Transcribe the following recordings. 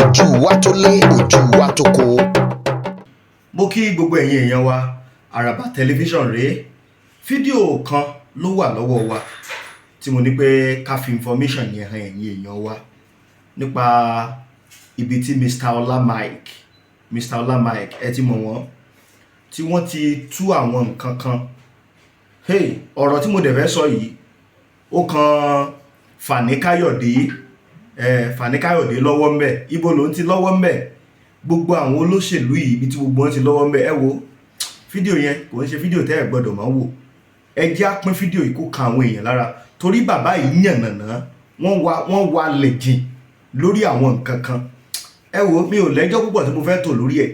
ojú wa tó lé ojú wa tó kó. Mo kí gbogbo ẹ̀yin èèyàn wa, Àràbà tẹlifíṣàn rèé. Fídíò kan ló wà lọ́wọ́ wa tí mo ní pé ká fi information yẹn hàn ẹ̀yin èèyàn wa nípa ibi tí Mr. Ọlá Mike ẹ ti mọ̀ wọ́n, tí wọ́n ti tú àwọn nǹkan kan. Ọ̀rọ̀ tí mo dẹ̀ fẹ́ sọ yìí ó kan Fani Káyọ̀dé lọ́wọ́ ńbẹ̀. Ibo ló ń ti lọ́wọ́ ńbẹ̀? Gbogbo àwọn olóṣèlú yìí ibi tí gbogbo wọn ti lọ́wọ́ ńbẹ̀. Ẹ wo fídíò yẹn kò ń ṣe fídíò tẹ́ ẹ gbọ́dọ̀ máa wò. Ẹ jẹ́ á pín fídíò yìí kó kan àwọn èèyàn lára, torí bàbá yìí yànnàná wọ́n wá lẹ̀jìn lórí àwọn nǹkan kan. Ẹ wo mi ò lẹ́jọ́ púpọ̀ tí mo fẹ́ tò lórí ẹ̀.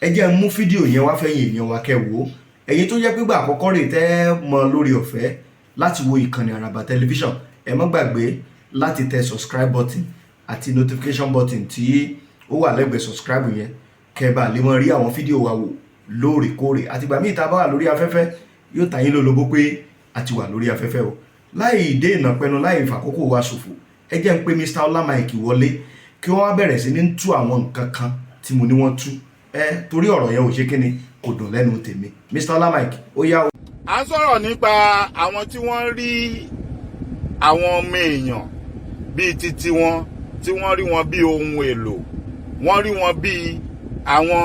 Ẹ jẹ́ mú fídíò yẹn wá fẹ́yìn èèyàn wa kẹ́ wò. Ẹ̀yin tó jẹ́ pé gbà àkọ́kọ́ rè tẹ́ mọ lórí ọ̀fẹ́ láti wo ìkànnì Àràbà tẹlifíṣàn, ẹ má gbàgbé láti tẹ subscribe button àti notification button tí ó wà lẹ́gbẹ̀ẹ́ subscribe yẹn kẹ́ bá lè mọ rí àwọn fídíò wa wò lóòrèkóòrè. Àtìgbà míì tá a bá wà lórí afẹ́fẹ́ yóò tà yín lólobó pé a ti wà lórí afẹ́fẹ́ o. Láì dé ìnàpẹnu, láì fàkókò wa ṣòfò, ẹ jẹ́ ń pé Mr. Ọlá Mike wọlé kí wọ́n wá bẹ̀rẹ̀ sí ní tú àwọn nǹkan kan tí mo ní wọ́n tú. Torí ọ̀rọ̀ yẹn ò ṣe kíni, kò dùn lẹ́nu tèmi. Mr. Ọlá Mike, ó yá o. À ń sọ̀rọ̀ nípa àwọn tí wọ́n rí àwọn ọmọ èèyàn bíi titi wọn, tí wọ́n rí wọn bí ohun èlò, wọ́n rí wọn bí àwọn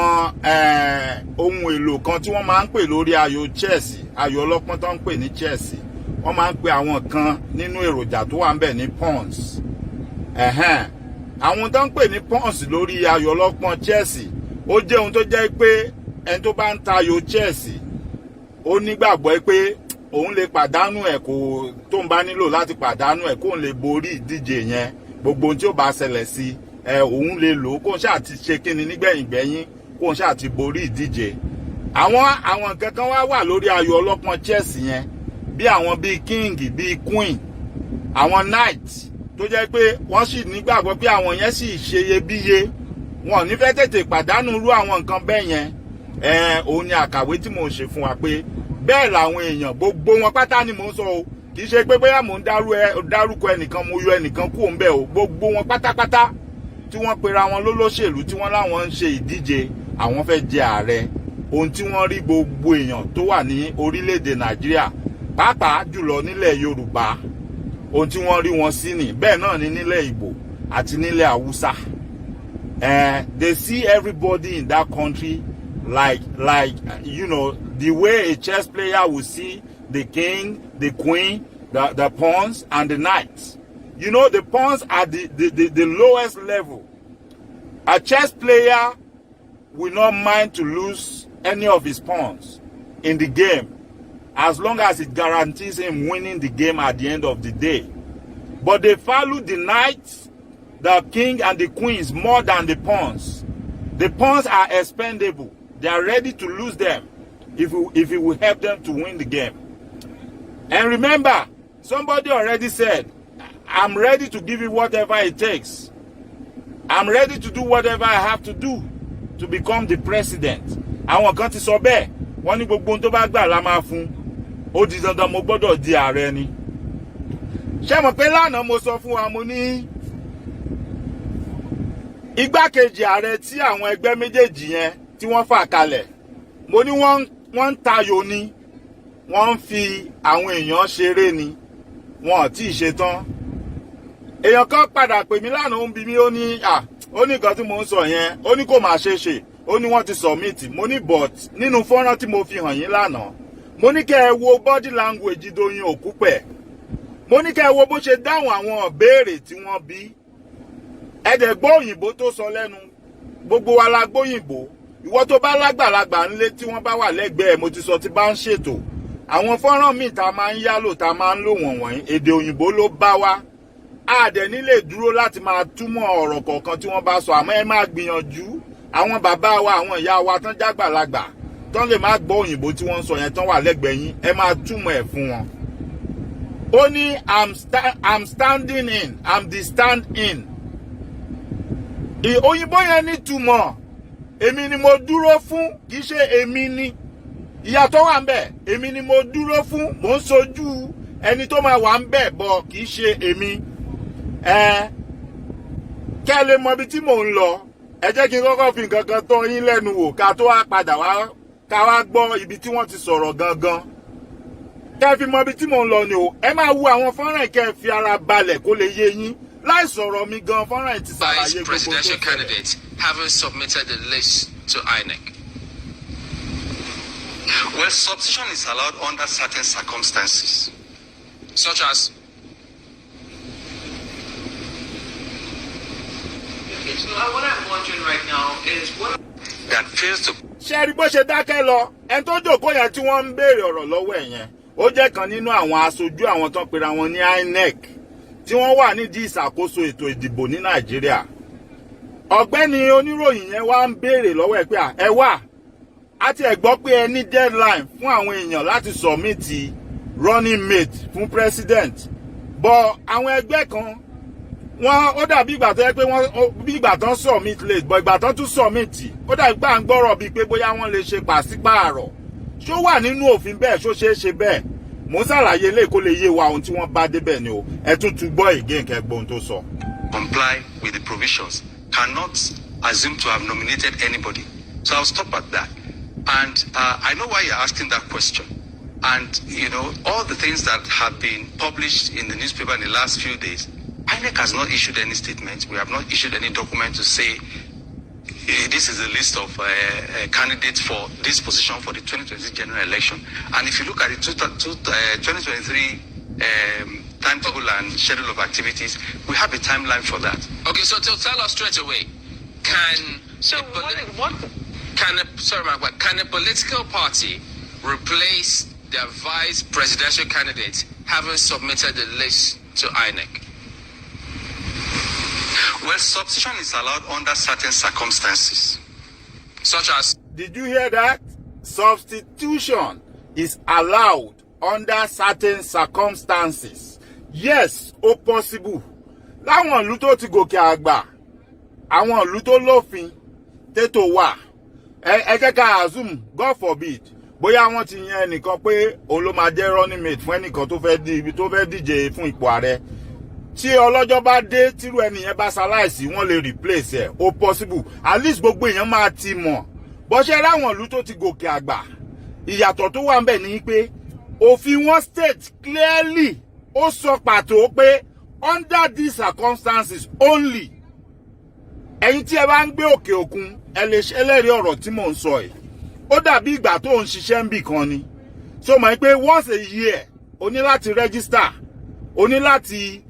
ohun èlò kan tí wọ́n máa ń pè lórí ayò chess, ayò ọlọ́pọ́n tó ń pè ní chess. Wọ́n máa ń pè àwọn kan nínú èròjà tó wà ń bẹ̀ ní pawns. Àwọn tó ń pè ní pawns lórí ayò ọlọ́pọ́n chess, ó jẹ́ ohun tó jẹ́ pé ẹni tó bá ń ta ayò chess ó nígbàgbọ́ pé òun lè pàdánù ẹ̀ tó ń bá nílò láti pàdánù ẹ̀ kóun lè borí ìdíje yẹn. Gbogbo ohun tí ó bá ṣẹlẹ̀ sí òun lè lò ó kóun ṣáà ti ṣe kíni nígbẹ̀yìngbẹ̀yìn kóun ṣáà ti borí ìdíje. Àwọn nǹkan kan wà lórí ayò ọlọ́pọ́n chess yẹn, bí àwọn bíi king, bíi queen, àwọn knight, tó jẹ́ pé wọ́n sì nígbàgbọ́ pé àwọn yẹn sì ṣe iyebíye, wọn ò ní fẹ́ tètè pàdánù irú àwọn nǹkan bẹ́ẹ̀ yẹn. Òun ni àkàwé tí mò ń ṣe fún wa pé bẹ́ẹ̀ làwọn èèyàn gbogbo wọn pátá ni mò ń sọ o, kì í ṣe pé bóyá mò ń dárúkọ ẹnìkan mo yọ ẹnìkan kúrò ń bẹ̀ o. Gbogbo wọn pátápátá tí wọ́n pera wọn lólóṣèlú, tí wọ́n láwọn ń ṣe ìdíje, àwọn fẹ́ jẹ ààrẹ. Ohun tí wọ́n rí gbogbo èèyàn tó wà ní orílẹ̀-èdè Nàìjíríà, pàápàá jùlọ nílẹ̀ Yorùbá, ohun tí wọ́n rí wọn sí ni. Bẹ́ẹ̀ náà ni nílẹ̀ Ìgbò àti nílẹ̀ Haúsá. They see everybody in that country like you know, the way a chess player will see the king, the queen, the pawns and the knights. You know, the pawns are the lowest level. A chess player will not mind to lose any of his pawns in the game, as long as it guarantees him winning the game at the end of the day. But they value the knights, the king and the queens more than the pawns. The pawns are expendable. They are ready to lose them if it will help them to win the game. And remember, somebody already said, I'm ready to give you whatever it takes. I'm ready to do whatever I have to do to become the president. Àwọn kan ti sọ bẹ́ẹ̀, wọ́n ní gbogbo ohun tó bá gbà la máa fún. Ó di dandan mo gbọ́dọ̀ di ààrẹ ni. Ṣé mo pé lánàá mo sọ fún wa, mo ní igbákejì ààrẹ tí àwọn ẹgbẹ́ méjèèjì yẹn tí wọ́n fà kalẹ̀, mo ní wọ́n ń tayò ni, wọ́n ń fi àwọn èèyàn ṣeré ni, wọn ò tí ì ṣe tán. Èèyàn kan padà pè mí lánàá, ó ń bi mí, ó ní nǹkan tí mo ń sọ yẹn, ó ní kò máa ṣe é ṣe, ó ní wọ́n ti submit. Mo ní but nínú fọ́nrán tí mo fi hàn yín lánàá, mo ní kẹ́ ẹ wo body language Doyin Òkúpẹ̀, mo ní kẹ́ ẹ wo bó ṣe dáhùn àwọn ìbéèrè tí wọ́n bí. Ẹ dẹ̀ gbọ́ òyìnbó tó sọ lẹ́nu, gbogbo wa la gbóyìnbó. Ìwọ tó bá lágbàlagbà ńlé tí wọ́n bá wà lẹ́gbẹ̀ẹ́, mo ti sọ tí bá ń ṣètò àwọn fọ́nrán míì tá a máa ń yálò, tá a máa ń lò wọ̀nyí, èdè òyìnbó ló bá wá. A dẹ̀ nílè dúró láti máa túmọ̀ ọ̀rọ̀ kọ̀ọ̀kan tí wọ́n bá sọ, àmọ́ ẹ máa gbìyànjú. Àwọn bàbá wa, àwọn ìyá wa tán jágbàlagbà, tán lè má gbọ́ òyìnbó tí wọ́n ń sọ yẹn, tán wà lẹ́gbẹ̀ẹ́ yín, ẹ máa túmọ̀ ẹ̀ fún wọn. Ó ní I'm standing in, I'm the stand in. Òyìnbó yẹn ní túmọ̀, èmi ni mo dúró fún, kì í ṣe èmi ni. Ìyàtọ̀ wà ń bẹ̀, èmi ni mo dúró fún, mò ń sojú ẹni tó máa wà ń bẹ̀ bọ̀, kì í ṣe èmi. Kẹ́ lè mọ ibi tí mò ń lọ, ẹ jẹ́ kí n kọ́kọ́ fi nǹkan kan tọ́ yín lẹ́nu wò ká tó wá padà wá ká wá gbọ́ ibi tí wọ́n ti sọ̀rọ̀ gangan. Kẹ́ fi mọ ibi tí mò ń lọ ni o. Ẹ máa wo àwọn fọ́nrán kẹ́ fi ara balẹ̀ kó lè yé yín. Láì sọ̀rọ̀ mi gan fọ́nrán ti ṣàlàyé gbogbo tó ṣẹlẹ̀. Vice presidential candidates haven't submitted the list to INEC. Well, substitution is allowed under certain circumstances. Such as? Okay, so what I'm wondering right now is what... That fails to... Ṣé rí bó ṣe dákẹ́ lọ? Ẹni tó jókòó yẹn tí wọ́n ń béèrè ọ̀rọ̀ lọ́wọ́ ẹ̀ yẹn. Ó jẹ́ kan nínú àwọn aṣojú àwọn tó ń pera wọn ní INEC tí wọ́n wà nídìí ìṣàkóso ètò ìdìbò ní Nàìjíríà. Ọ̀gbẹ́ni oníròyìn yẹn wá ń béèrè lọ́wọ́ ẹ̀ pé ẹ wà. A ti ẹ̀ gbọ́ pé ẹ ní deadline fún àwọn èèyàn láti submit running mate fún president. But àwọn ẹgbẹ́ kan wọ́n ó dàbí ìgbà tó yẹ pé wọ́n bí ìgbà tán submit late but ìgbà tán tún submit ó dàbí gbà ń gbọ́rọ̀ bíi pé bóyá wọ́n lè ṣe pàṣípààrọ̀. Ṣó wà nínú òfin bẹ́ẹ̀ ṣó ṣeé ṣe bẹ́ẹ̀? Mo ń ṣàlàyé lè kó lè yé wa ohun tí wọ́n bá débẹ̀ ni o. Ẹ tún gbọ́ again kẹ́ gbọ́ ohun tó sọ. Comply with the provisions. Cannot assume to have nominated anybody. So I'll stop at that. And I know why you're asking that question. And, you know, all the things that have been published in the newspaper in the last few days, INEC has not issued any statement. We have not issued any document to say this is a list of candidates for this position for the 2023 general election. And if you look at the 2023 timetable and schedule of activities, we have a timeline for that. Okay, so to tell us straight away, can a political party replace their vice presidential candidate having submitted the list to INEC? Well, substitution is allowed under certain circumstances. Such as? Did you hear that? Substitution is allowed under certain circumstances. Yes, ó possible. Láwọn ìlú tó ti gòkè àgbà, àwọn ìlú tó lófin, tètò wà. Ẹ jẹ́ ká assume, God forbid, bóyá wọ́n ti yan ẹnìkan pé òun ló máa jẹ́ running mate fún ẹnìkan tó fẹ́ díje fún ipò ààrẹ. Tí ọlọ́jọ́ bá dé tírú ẹnìyẹn bá ṣaláìsí wọ́n lè replace ẹ̀ ó possible. At least gbogbo èèyàn máa ti mọ̀. Bọ́ṣẹ́ ráwọn ìlú tó ti gòkè àgbà. Ìyàtọ̀ tó wà ńbẹ̀ ni pé òfin wọn state clearly ó sọ pàtó pé under these circumstances only. Ẹ̀yin tí ẹ bá ń gbé òkè òkun ẹ lè ṣẹlẹ́rìí ọ̀rọ̀ tí mò ń sọ yìí. Ó dàbí ìgbà tó ń ṣiṣẹ́ ń bì kan ni. So mọ̀ pé once a year o ní láti register, o ní láti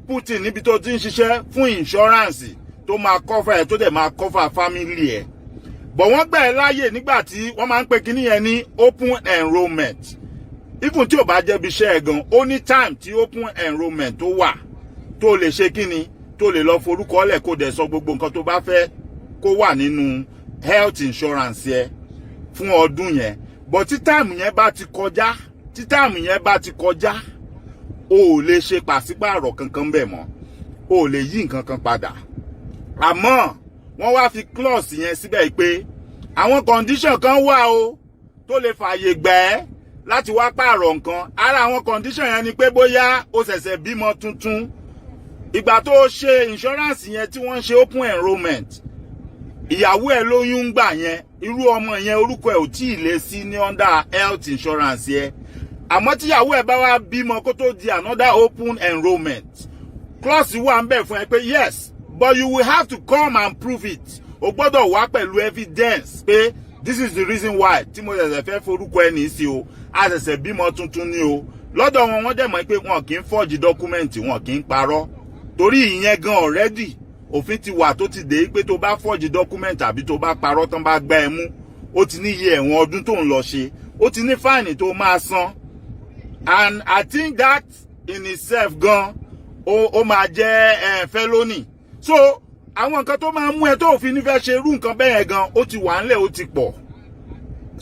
put in níbi tó ti ń ṣiṣẹ́ fún insurance tó máa cover ẹ̀ tó dẹ̀ máa cover family ẹ̀. But wọ́n gbà ẹ́ láyè nígbà tí wọ́n máa ń pe kíní yẹn ní open enrollment. Even tí ò bá jẹ́ bí iṣẹ́ ẹ̀ gan, ó ní time tí open enrollment tó wà tó lè ṣe kíni tó lè lọ forúkọ lẹ̀ kó dẹ̀ sọ gbogbo nǹkan tó bá fẹ́ kó wà nínú health insurance yẹn fún ọdún yẹn. But tí time yẹn bá ti kọjá, o ò lè ṣe pàṣípààrọ̀ kankan bẹ́ẹ̀ mọ́. O ò lè yí nǹkan kan padà. Àmọ́ wọ́n wá fi clause yẹn síbẹ̀ pé àwọn condition kan wà o tó lè fààyè gbà ẹ́ láti wá pààrọ̀ nǹkan. Ara àwọn condition yẹn ni pé bóyá o ṣẹ̀ṣẹ̀ bímọ tuntun. Ìgbà tó ṣe insurance yẹn tí wọ́n ṣe open enrollment, ìyàwó ẹ̀ lóyún gbà yẹn, irú ọmọ yẹn orúkọ ẹ̀ ò tí ì lé sí ní under health insurance yẹn. Àmọ́ tí ìyàwó ẹ̀ bá wá bímọ kó tó di another open enrollment, clause wà ń bẹ̀ fún ẹ pé yes, but you will have to come and prove it. O gbọ́dọ̀ wá pẹ̀lú evidence pé this is the reason why tí mo ṣẹ̀ṣẹ̀ fẹ́ forúkọ ẹni sí o, a ṣẹ̀ṣẹ̀ bímọ tuntun ni o. Lọ́dọ̀ wọn wọ́n dẹ̀ mọ̀ pé wọn kì í forge document, wọn kì í parọ́. Torí ìyẹn gan already òfin ti wà tó ti dé pé tó bá forge document àbí tó bá parọ́ tán bá gbá ẹ mú, ó ti ní iye ẹ̀wọ̀n ọdún tó ń lọ ṣe, ó ti ní fine tó máa san. And I think that in itself gan ó máa jẹ́ felony. So àwọn nǹkan tó máa mú ẹ tó òfin nífẹ̀ẹ́ ṣe irú nǹkan bẹ́ẹ̀ gan ó ti wà ńlẹ̀ ó ti pọ̀.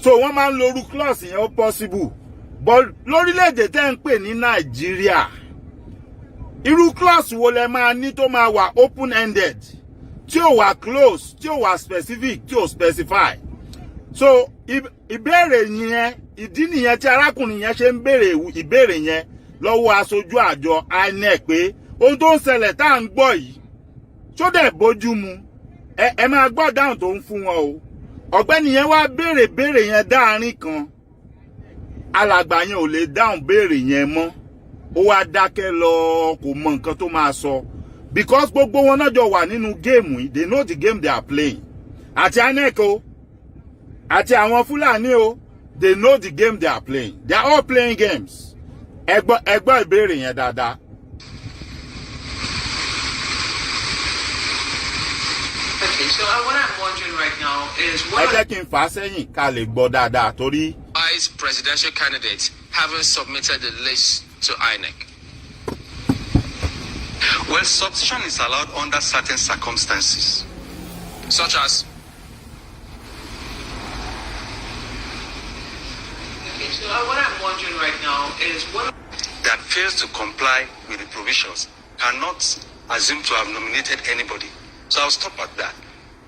So wọ́n máa ń lo irú clause yẹn ó possible. But lórílẹ̀-èdè tẹ́ ń pè ní Nàìjíríà, irú clause wo lẹ máa ní tó máa wà open ended, tí ò wà close, tí ò wà specific, tí ò specify. So ìbéèrè yẹn, ìdí nìyẹn tí arákùnrin yẹn ṣe ń béèrè ìbéèrè yẹn lọ́wọ́ aṣojú àjọ INEC pé ohun tó ń ṣẹlẹ̀ tá à ń gbọ́ yìí tó dẹ̀ bójú mu. ẹ máa gbọ́ dáhùn tó ń fún wọn o ọ̀gbẹ́ni yẹn wá béèrè yẹn dáàrin kan alàgbà yẹn ò lè dáhùn béèrè yẹn mọ́ ó wá dákẹ́ lọ kò mọ nǹkan tó máa sọ because gbogbo wọn náà jọ wà nínú géèmù yìí they know the game they are playing àti INEC o àti àwọn Fúlàní o they know the game they are playing they are all playing games ẹgbọ́ ìbéèrè yẹn dáadáa. Okay, so what I'm wondering right now is ẹ jẹ́ kí n fà á sẹ́yìn ká lè gbọ́ dáadáa torí. Vice presidential candidates haven't submitted the list to INEC. Well, substitution is allowed under certain circumstances. Such as? Okay, so what I'm wondering right now is what That fails to comply with the provisions cannot assume to have nominated anybody. So I'll stop at that.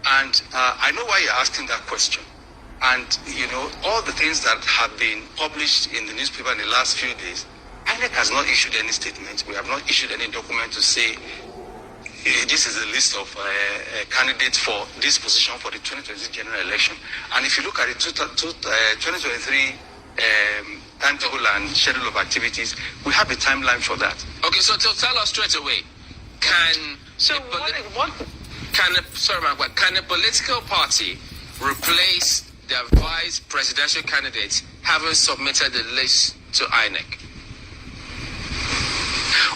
And I know why you're asking that question. And, you know, all the things that have been published in the newspaper in the last few days, INEC has not issued any statement. We have not issued any document to say this is a list of candidates for this position for the 2026 general election. And if you look at the 2023 timetable and schedule of activities, we have a timeline for that. Okay, so tell us straight away, can a political party replace their vice presidential candidates having submitted the list to INEC?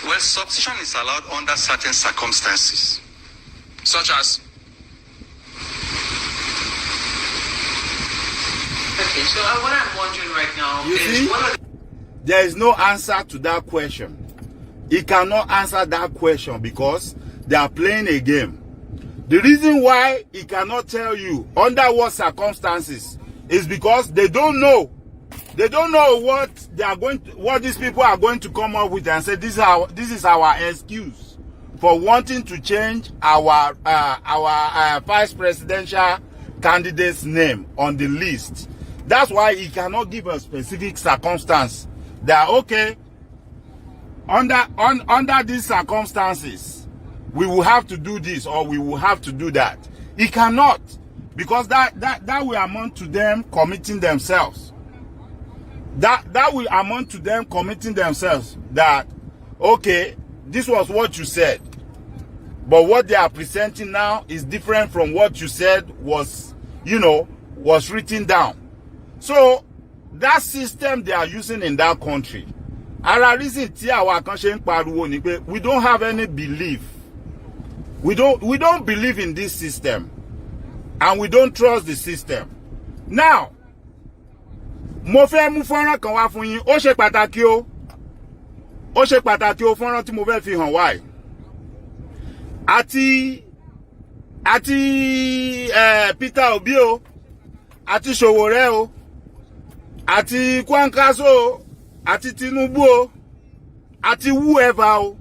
Well, substitution is allowed under certain circumstances. Such as? Okay, so what I'm wondering right now You is see? what are There is no answer to that question. He cannot answer that question because they are playing a game. The reason why he cannot tell you under what circumstances is because they don't know. They don't know what they are what these people are going to come up with and say this is our excuse for wanting to change our vice presidential candidate's name on the list. That's why he cannot give a specific circumstance. That okay, under these circumstances, we will have to do this or we will have to do that. He cannot, because that will amount to them committing themselves. That will amount to them committing themselves. That okay, this was what you said, but what they are presenting now is different from what you said was written down. So that system they are using in that country. Ara reason tí àwa kan ṣe ń pariwo ni pé we don't have any belief. We don't believe in this system, and we don't trust the system. Now, mo fẹ́ mú fọ́nrán kan wá fún yín. Ó ṣe pàtàkì o. Ó ṣe pàtàkì o fọ́nrán tí mo fẹ́ fi hàn wá yìí. Àti Peter Obi o, àti Sowore o, àti Kwankwaso o, àti Tinubu o, àti whoever o,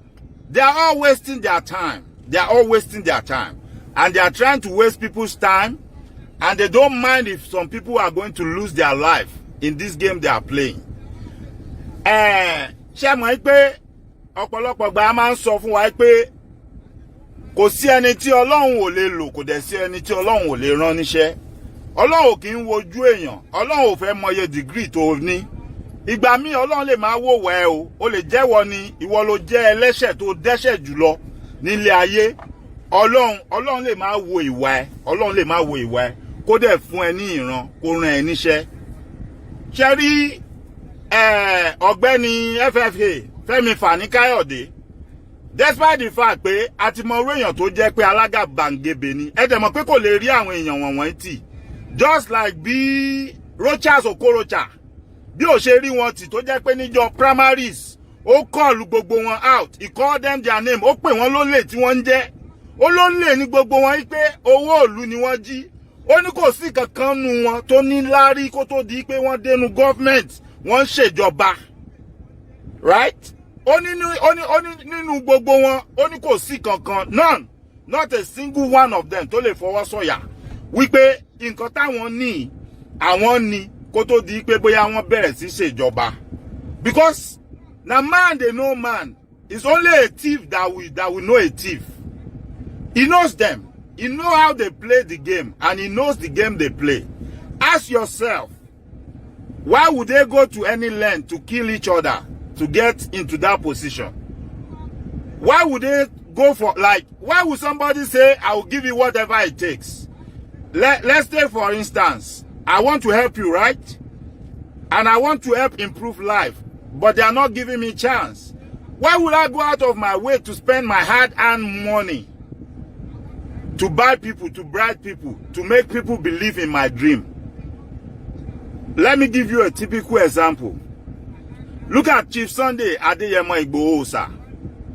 they are all wasting their time. They are all wasting their time. And they are trying to waste people's time. And they don't mind if some people are going to lose their life in this game they are playing. Ṣé mọ̀ pé ọ̀pọ̀lọpọ̀ gbà máa ń sọ fún wa pé kò sí ẹni tí Ọlọ́run ò lè lò, kò dẹ̀ sí ẹni tí Ọlọ́run ò lè rán níṣẹ́. Ọlọ́run ò kì í wojú èèyàn. Ọlọ́run ò fẹ́ mọye degree tó ní. Ìgbà míì Ọlọ́run lè máa wò wẹ́ o. Ó lè jẹ́wọ́ ni ìwọ ló jẹ́ ẹlẹ́ṣẹ̀ tó dẹ́ṣẹ̀ jùlọ nílé ayé. Ọlọ́run lè máa wo ìwà ẹ. Ọlọ́run lè máa wo ìwà ẹ. Kó dẹ̀ fún ẹ ní ìran, kó rán ẹ níṣẹ́. Ṣé rí ọ̀gbẹ́ni FFA Fẹ́mi Fani-Káyọ̀dé, despite the fact pé a ti mọ orí èèyàn tó jẹ́ pé alágàbàǹgebè ni, ẹ dẹ̀ mọ̀ pé kò lè rí àwọn èèyàn wọ̀nyí tì. Just like bí Rochas Okorocha, bí ó ṣe rí wọn tì tó jẹ́ pé níjọ́ primaries, ó call gbogbo wọn out, he called them their name, ó pè wọ́n lólè tí wọ́n ń jẹ́. Ó lólè ní gbogbo wọn pé owó ìlú ni wọ́n jí. Ó ní kò sí kankan nu wọn tó ní lárí kó tó di pé wọ́n dénú government, wọ́n ń ṣèjọba. Right? Ó ní nínú gbogbo wọn, ó ní kò sí kankan, none, not a single one of them tó lè fọwọ́ sọ̀yà wípé nǹkan táwọn ní àwọn ní kó tó di pé bóyá wọ́n bẹ̀rẹ̀ sí ṣèjọba. Because na man they know man. It's only a thief that will know a thief. He knows them. He knows how they play the game, and he knows the game they play. Ask yourself, why would they go to any length to kill each other to get into that position? Why would they go for, like, why would somebody say, I will give you whatever it takes? Let's take, for instance, I want to help you, right? And I want to help improve life, but they are not giving me chance. Why would I go out of my way to spend my hard-earned money to buy people, to bribe people, to make people believe in my dream? Let me give you a typical example. Look at Chief Sunday Adeyemo Igboho, sir.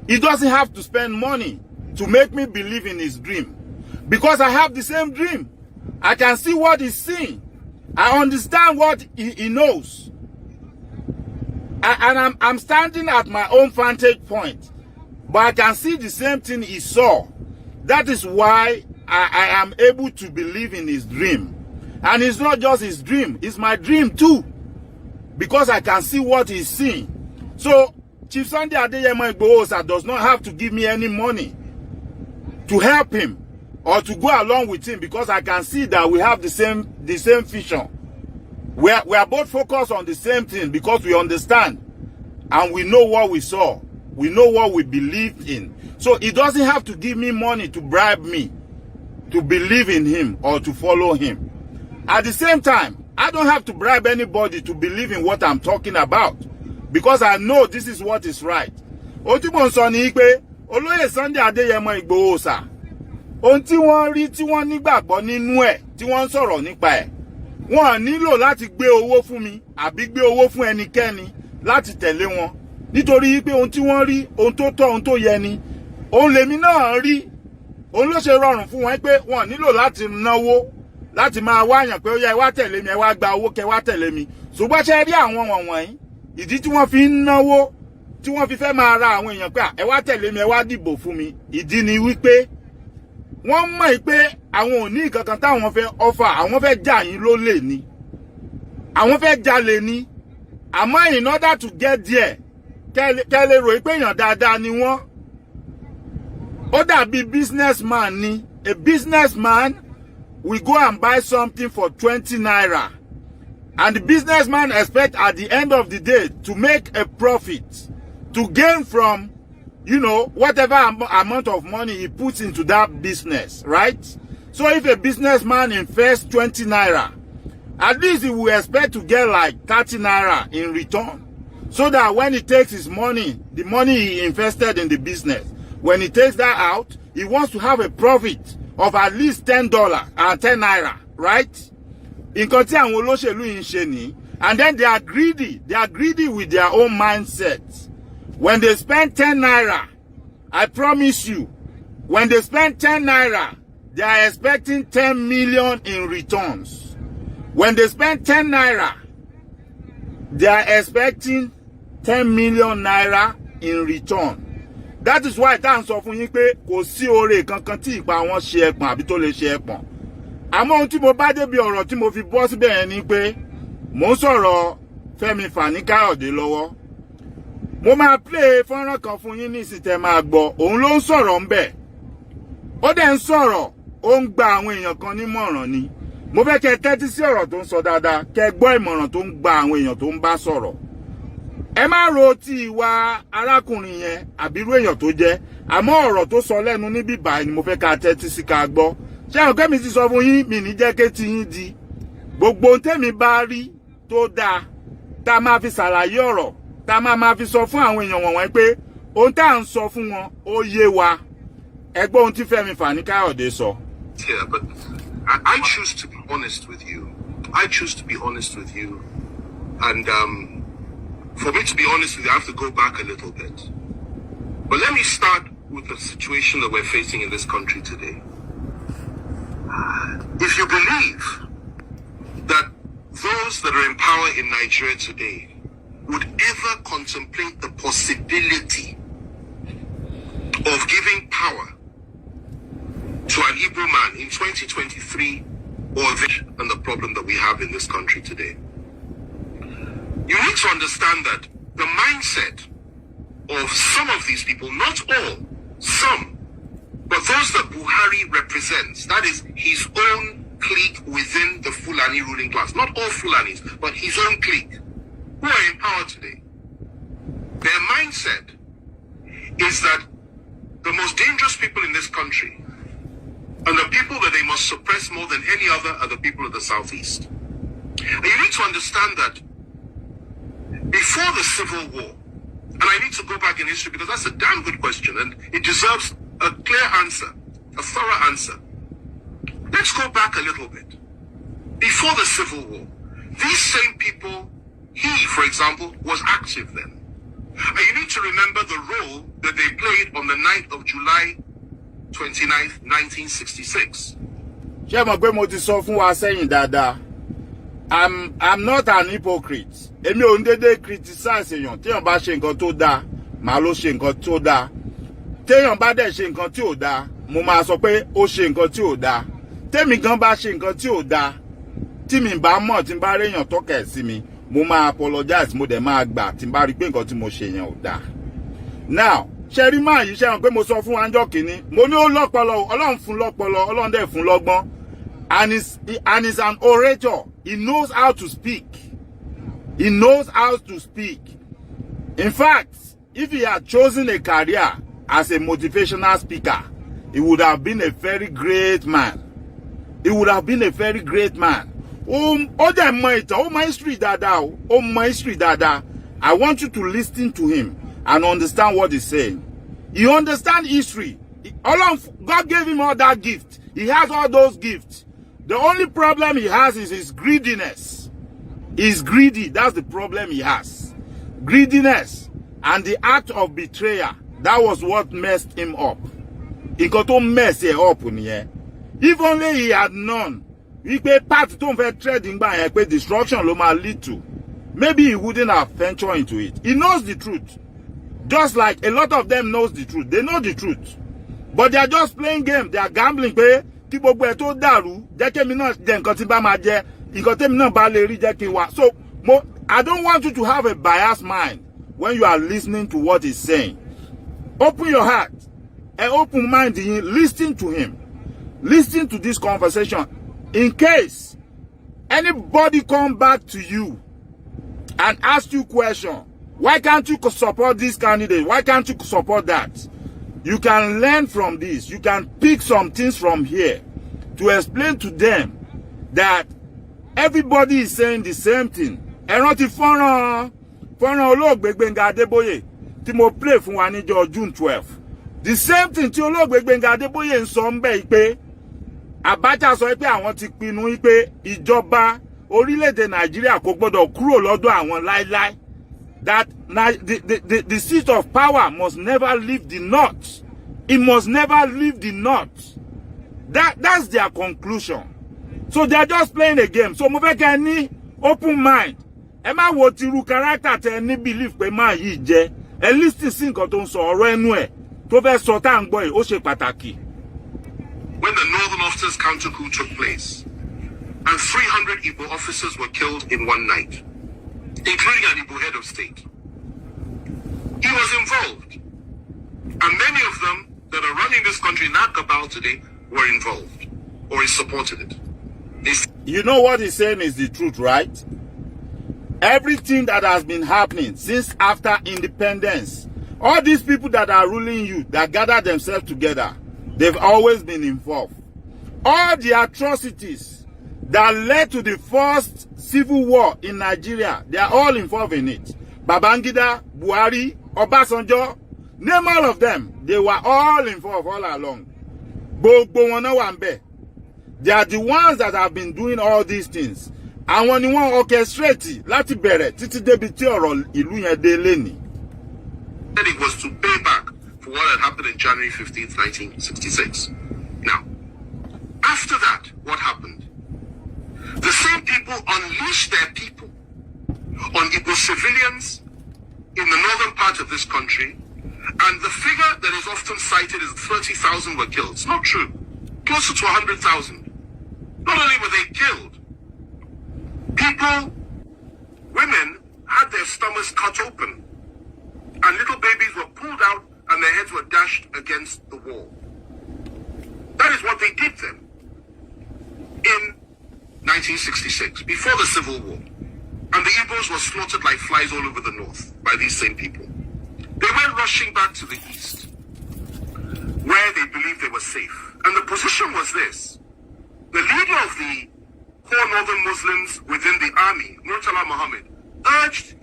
He doesn't have to spend money to make me believe in his dream, because I have the same dream. I can see what he's seeing. I understand what he knows. And I'm standing at my own vantage point, but I can see the same thing he saw. That is why I am able to believe in his dream. And it's not just his dream, it's my dream too, because I can see what he's seeing. So Chief Sunday Adeyemo Igboho does not have to give me any money to help him or to go along with him, because I can see that we have the same vision. We are both focused on the same thing, because we understand and we know what we saw. We know what we believed in. So he doesn't have to give me money to bribe me to believe in him or to follow him. At the same time, I don't have to bribe anybody to believe in what I'm talking about, because I know this is what is right. Otibon sọ ní pé Olóyè Sunday Adeyemo Igboho sà. Ohun tí wọ́n rí tí wọ́n nígbàgbọ́ nínú ẹ̀ tí wọ́n ń sọ̀rọ̀ nípa ẹ̀. Wọ́n nílò láti gbé owó fún mi àbí gbé owó fún ẹnikẹ́ni láti tẹ̀lé wọn. Nítorí pé ohun tí wọ́n rí, ohun tó tọ́, ohun tó yẹ ni. Ohun lèmi náà rí. Ohun ló ṣe rọrùn fún wọn pé wọ́n nílò láti náwó, láti máa wáyàn pé ó yẹ wá tẹ̀lé mi, ẹ wá gba owó kẹ wá tẹ̀lé mi. Ṣùgbọ́n ṣe rí àwọn wọ̀nyí, ìdí tí wọ́n fi ń náwó, tí wọ́n fi fẹ́ máa ra àwọn èèyàn pé ẹ wá tẹ̀lé mi, ẹ wá dìbò fún mi. Ìdí ni wípé wọ́n mọ̀ pé àwọn ò ní nǹkan táwọn fẹ́ offer, àwọn fẹ́ jà yín lólè ni. Àwọn fẹ́ jalè ni. Àmọ́ in order to get there, kẹ́lẹ́ rò pé èèyàn dáadáa ni wọ́n. Ó dàbí businessman ni. A businessman will go and buy something for 20 naira. And the businessman expects at the end of the day to make a profit, to gain from, you know, whatever amount of money he puts into that business, right? So if a businessman invests 20 naira, at least he will expect to get like 30 naira in return. So that when he takes his money, the money he invested in the business, when he takes that out, he wants to have a profit of at least $10 and 10 naira, right? Nǹkan tí àwọn olóṣèlú yìí ń ṣe ni, and then they are greedy with their own mindset. When they spend 10 naira, I promise you, when they spend 10 naira, they are expecting 10 million in returns. When they spend 10 naira, they are expecting 10 million naira in return. That is why tá à ń sọ fún yín pé kò sí oore kankan tí ìpa wọn ṣe ẹpọ̀n àbí tó lè ṣe ẹpọ̀n. Àmọ́ ohun tí mo bá débi ọ̀rọ̀ tí mo fi bọ́ síbẹ̀ yẹn ni pé mò ń sọ̀rọ̀ Fẹ́mi Fani-Káyọ̀dé lọ́wọ́. Mo máa play fọ́nrán kan fún yín ní ìsìn tẹ́ máa gbọ́. Òun ló ń sọ̀rọ̀ ńbẹ̀. Ó dẹ̀ ń sọ̀rọ̀, ó ń gba àwọn èèyàn kan nímọ̀ràn ni. Mo fẹ́ kẹ́ tẹ́tí sí ọ̀rọ̀ tó ń sọ dáadáa, kẹ́ gbọ́ ìmọ̀ràn tó ń gba àwọn èèyàn tó ń bá sọ̀rọ̀. Ẹ má ro ti ìwà arákùnrin yẹn àbírú èèyàn tó jẹ́, àmọ́ ọ̀rọ̀ tó sọ lẹ́nu níbí báyìí ni mo fẹ́ ká tẹ́tí sí ká gbọ́. Ṣé àwọn kẹ́mi ti sọ fún yín, mi ní jẹ́ kétí yín di. Gbogbo ohun tẹ́mi bá rí tó dáa, tá a máa fi ṣàlàyé ọ̀rọ̀, tá a máa fi sọ fún àwọn èèyàn wọ̀nyí pé ohun tá à ń sọ fún wọn ó yé wa. Ẹ gbọ́ ohun tí Fẹ́mi Fani-Káyọ̀dé sọ. Yeah, but I choose to be honest with you. I choose to be honest with you. And for me to be honest with you, I have to go back a little bit. But let me start with the situation that we're facing in this country today. If you believe that those that are in power in Nigeria today would ever contemplate the possibility of giving power to an Igbo man in 2023 or this and the problem that we have in this country today, you need to understand that the mindset of some of these people, not all, some, but those that Buhari represents, that is his own clique within the Fulani ruling class, not all Fulanis, but his own clique, who are in power today, their mindset is that the most dangerous people in this country and the people that they must suppress more than any other are the people of the Southeast. And you need to understand that before the Civil War, and I need to go back in history because that's a damn good question and it deserves a clear answer, a thorough answer. Let's go back a little bit. Before the Civil War, these same people, he, for example, was active then. And you need to remember the role that they played on the night of July 29th, 1966. Ṣé mo gbé mo ti sọ fún wa sẹ́yìn dáadáa. I'm not an hypocrite. Èmi ò ń dédé criticize èèyàn. Téèyàn bá ṣe nǹkan tó dáa, màá ló ṣe nǹkan tó dáa. Téèyàn bá dẹ̀ ṣe nǹkan tí ò dáa, mo máa sọ pé ó ṣe nǹkan tí ò dáa. Tèmi gan bá ṣe nǹkan tí ò dáa, tí mi bá mọ̀ tí n bá réèyàn tọ́ka ẹ̀ sí mi, mo máa apologize, mo dẹ̀ máa gbà tí n bá rí pé nǹkan tí mo ṣe yẹn ò dáa. Now, ṣe rí máa yìí ṣe hàn pé mo sọ fún wa ńjọ́ kìíní, mo ní ó lọ́pọlọ, Ọlọ́run fún lọ́pọlọ, Ọlọ́run dẹ̀ fún lọ́gbọ́n. And he's an orator. He knows how to speak. He knows how to speak. In fact, if he had chosen a career as a motivational speaker, he would have been a very great man. He would have been a very great man. Oh, that might, oh, my history, dada, oh, my history, dada. I want you to listen to him and understand what he's saying. He understands history. God gave him all that gift. He has all those gifts. The only problem he has is his greediness. He's greedy. That's the problem he has. Greediness and the act of betrayal. That was what messed him up. He got to mess it up in here. If only he had known, he pay part to trading by destruction lo ma lead to. Maybe he wouldn't have ventured into it. He knows the truth. Just like a lot of them knows the truth. They know the truth. But they are just playing game. They are gambling. So, I don't want you to have a biased mind when you are listening to what he's saying. Open your heart and open mind in him. Listen to him. Listen to this conversation. In case anybody come back to you and ask you question, why can't you support this candidate? Why can't you support that? You can learn from this. You can pick some things from here to explain to them that everybody is saying the same thing. Ẹran ti fọ́nrán olóògbé Gbénga Adébóyè tí mo play fún wa níjọ́ June 12. The same thing tí olóògbé Gbénga Adébóyè ń sọ ńbẹ̀ pé Abacha sọ pé àwọn ti pinnu pé ìjọba orílẹ̀-èdè Nàìjíríà kò gbọdọ̀ kúrò lọ́dọ̀ àwọn láíláí. That the seat of power must never leave the north. It must never leave the north. That's their conclusion. So they're just playing a game. So mo fẹ́ kẹ́ ní open mind. Ẹ má wo tiru character tẹ́ ní belief pé máa yìí jẹ́. Ẹ listen sí nǹkan tó ń sọ ọ̀rọ̀ ẹnu ẹ̀ tó fẹ́ sọ tá à ń gbọ́ yìí ó ṣe pàtàkì. When the Northern Officers counter coup took place, and 300 Igbo officers were killed in one night, including an Igbo head of state. He was involved. And many of them that are running this country in that cabal today were involved. Or he supported it. You know what he's saying is the truth, right? Everything that has been happening since after independence, all these people that are ruling you, that gather themselves together, they've always been involved. All the atrocities that led to the first civil war in Nigeria, they are all involved in it. Babangida, Buhari, Obasanjo, name all of them. They were all involved all along. They are the ones that have been doing all these things. And when you want orchestrate, láti bẹ̀rẹ̀ títí débi tí ọ̀rọ̀ ìlú yẹn dé lénìí. It was to pay back for what had happened in January 15th, 1966. Now, after that, what happened? The same people unleashed their people on Igbo civilians in the northern part of this country, and the figure that is often cited is 30,000 were killed. It's not true. Closer to 100,000. Not only were they killed, people, women had their stomachs cut open, and little babies were pulled out and their heads were dashed against the wall. But they did them in 1966, before the Civil War. And the Igbos were slaughtered like flies all over the north by these same people. They went rushing back to the east, where they believed they were safe. And the position was this. The leader of the core northern Muslims within the army, Murtala Muhammad, urged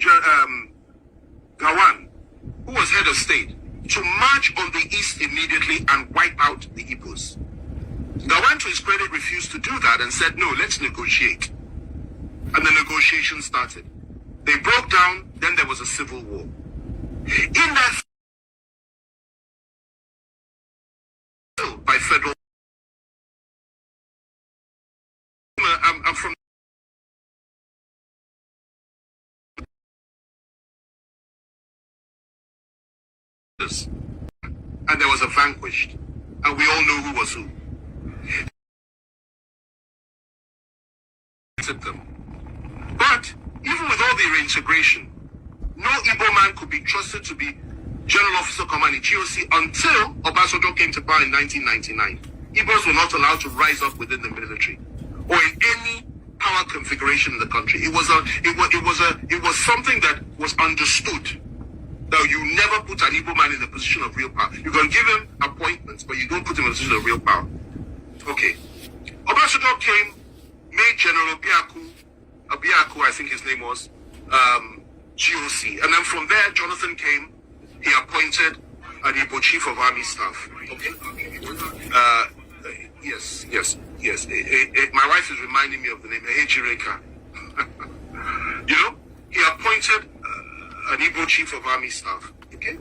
Gawan, who was head of state, to march on the east immediately and wipe out the Igbos. Gawan, to his credit, refused to do that and said, no, let's negotiate. And the negotiations started. They broke down, then there was a civil war. In that by federal, I'm from this, and there was a vanquished, and we all know who was who. Them. But even with all the reintegration, no Igbo man could be trusted to be General Officer Commanding GOC until Obasanjo came to power in 1999. Igbos were not allowed to rise up within the military or in any power configuration in the country. It was something that was understood that you never put an Igbo man in a position of real power. You can give him appointments, but you don't put him in a position of real power. Okay. Obasanjo came, made General Obiaku, I think his name was, GOC. And then from there, Jonathan came, he appointed an Igbo Chief of Army Staff. Okay? Yes. My wife is reminding me of the name, Ejireka. You know, he appointed an Igbo Chief of Army Staff. Okay?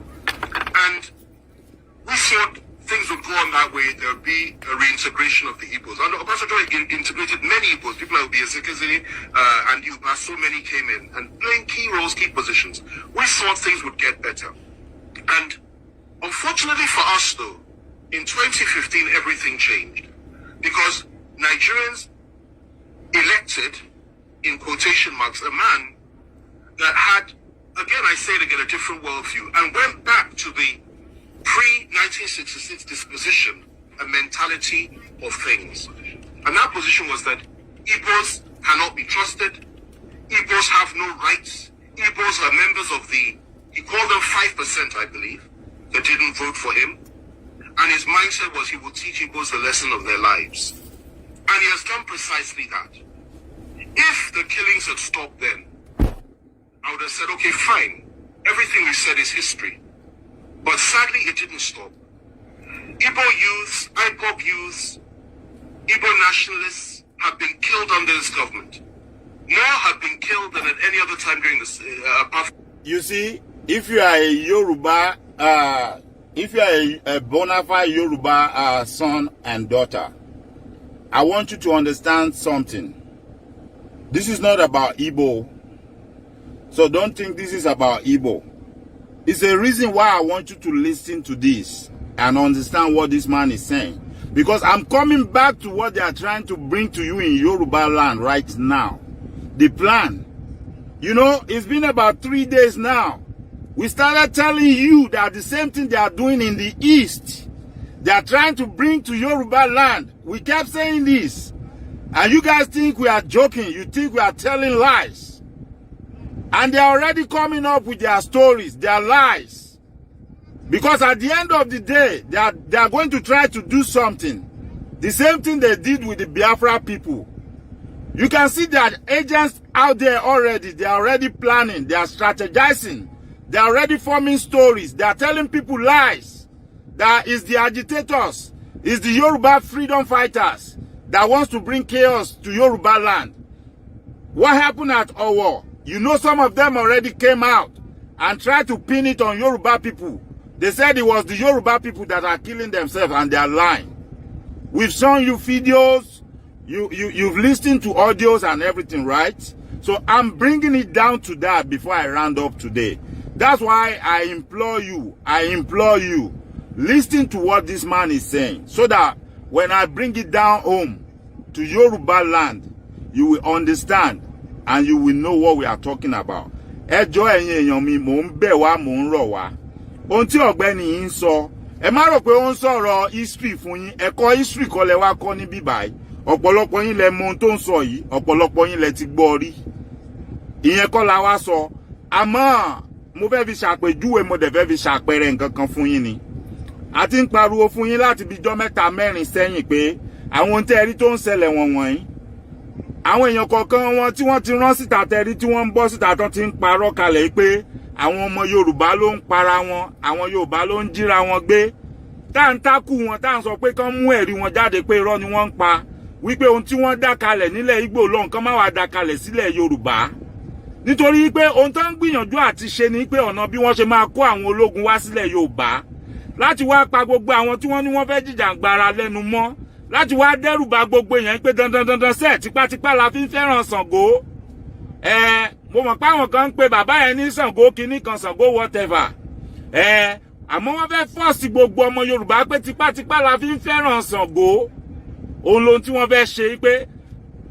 And we thought things would go on that way. There would be a reintegration of the Igbos. And Obasanjo integrated many Igbos. People like Obiezekeze and Yuba, so many came in and playing key roles, key positions. We thought things would get better. And unfortunately for us, though, in 2015, everything changed. Because Nigerians elected, in quotation marks, a man that had, again, I say it again, a different worldview, and went back to the pre-1966 disposition, a mentality of things. And that position was that Igbos cannot be trusted, Igbos have no rights, Igbos are members of the, he called them 5%, I believe, that didn't vote for him. And his mindset was he would teach Igbos the lesson of their lives. And he has done precisely that. If the killings had stopped then, I would have said, okay, fine. Everything we said is history. But sadly, it didn't stop. Igbo youths, IPOB youths, Igbo nationalists have been killed under this government. More have been killed than at any other time during this. You see, if you are a Yoruba, if you are a bona fide Yoruba son and daughter, I want you to understand something. This is not about Igbo. So don't think this is about Igbo. It's a reason why I want you to listen to this and understand what this man is saying. Because I'm coming back to what they are trying to bring to you in Yoruba land right now. The plan. You know, it's been about 3 days now. We started telling you that the same thing they are doing in the East, they are trying to bring to Yoruba land. We kept saying this. And you guys think we are joking. You think we are telling lies. And they are already coming up with their stories, their lies. Because at the end of the day, they are going to try to do something. The same thing they did with the Biafra people. You can see that agents out there already, they are already planning, they are strategizing. They are already forming stories. They are telling people lies. That is the agitators, is the Yoruba freedom fighters that wants to bring chaos to Yoruba land. What happened at Owo? You know, some of them already came out and tried to pin it on Yoruba people. They said it was the Yoruba people that are killing themselves, and they are lying. We've shown you videos, you've listened to audios and everything, right? So I'm bringing it down to that before I round up today. That's why I implore you, listen to what this man is saying, so that when I bring it down home to Yoruba land, you will understand and you will know what we are talking about. Ẹjọ́ ẹ̀yin èèyàn mi, mò ń bẹ̀ wá, mò ń rọ̀ wá. Ohun tí ọ̀gbẹ́ni yìí ń sọ, ẹ má rò pé ó ń sọ̀rọ̀ history fún yín, ẹ̀kọ́ history kọ́ lẹ wá kọ́ ní bíbáyìí. Ọ̀pọ̀lọpọ̀ yín lẹ mọ ohun tó ń sọ yìí, ọ̀pọ̀lọpọ̀ yín lẹ ti gbọ́ rí. Ìyẹn kọ́ la wá sọ. Àmọ́ mo fẹ́ fi ṣàpèjúwe, mo dẹ̀ fẹ́ fi ṣàpẹẹrẹ nǹkan kan fún yín ni. A ti ń pariwo fún yín láti bí jọ́ mẹ́ta mẹ́rin sẹ́yìn pé àwọn tẹ́rí tó ń ṣẹlẹ̀ wọ̀nyí, àwọn èèyàn kọ̀ọ̀kan wọn tí wọ́n ti rán síta tẹ́rí tí wọ́n ń bọ́ síta tán ti ń parọ́ kalẹ̀ pé àwọn ọmọ Yorùbá ló ń para wọn, àwọn Yorùbá ló ń jíra wọn gbé. Tá ń takú wọn, tá ń sọ pé kán mú ẹ̀rí wọn jáde pé irọ́ ni wọ́n ń pa, wípé ohun tí wọ́n dá kalẹ̀ nílẹ̀ Ìgbò lọ́hùn kán má wá dá kalẹ̀ sílẹ̀ Yorùbá. Nítorí pé ohun tó ń gbìyànjú àti ṣe ni pé ọ̀nà bí wọ́n ṣe máa kó àwọn ológun wá sílẹ̀ Yorùbá láti wá pa gbogbo àwọn tí wọ́n ní wọ́n fẹ́ jìjàǹgbara lẹ́nu mọ́, láti wá dẹ́rù bà gbogbo èèyàn pé dandan sẹ́ẹ̀ tipátipá la fi ń fẹ́ràn Ṣàngó. Mo mọ̀ pé àwọn kan ń pe bàbá yẹn ní Ṣàngó kinní kan, Ṣàngó whatever. Àmọ́ wọ́n fẹ́ fọ́ọ̀sì gbogbo ọmọ Yorùbá pé tipátipá la fi ń fẹ́ràn Ṣàngó. Òun lohun tí wọ́n fẹ́ ṣe pé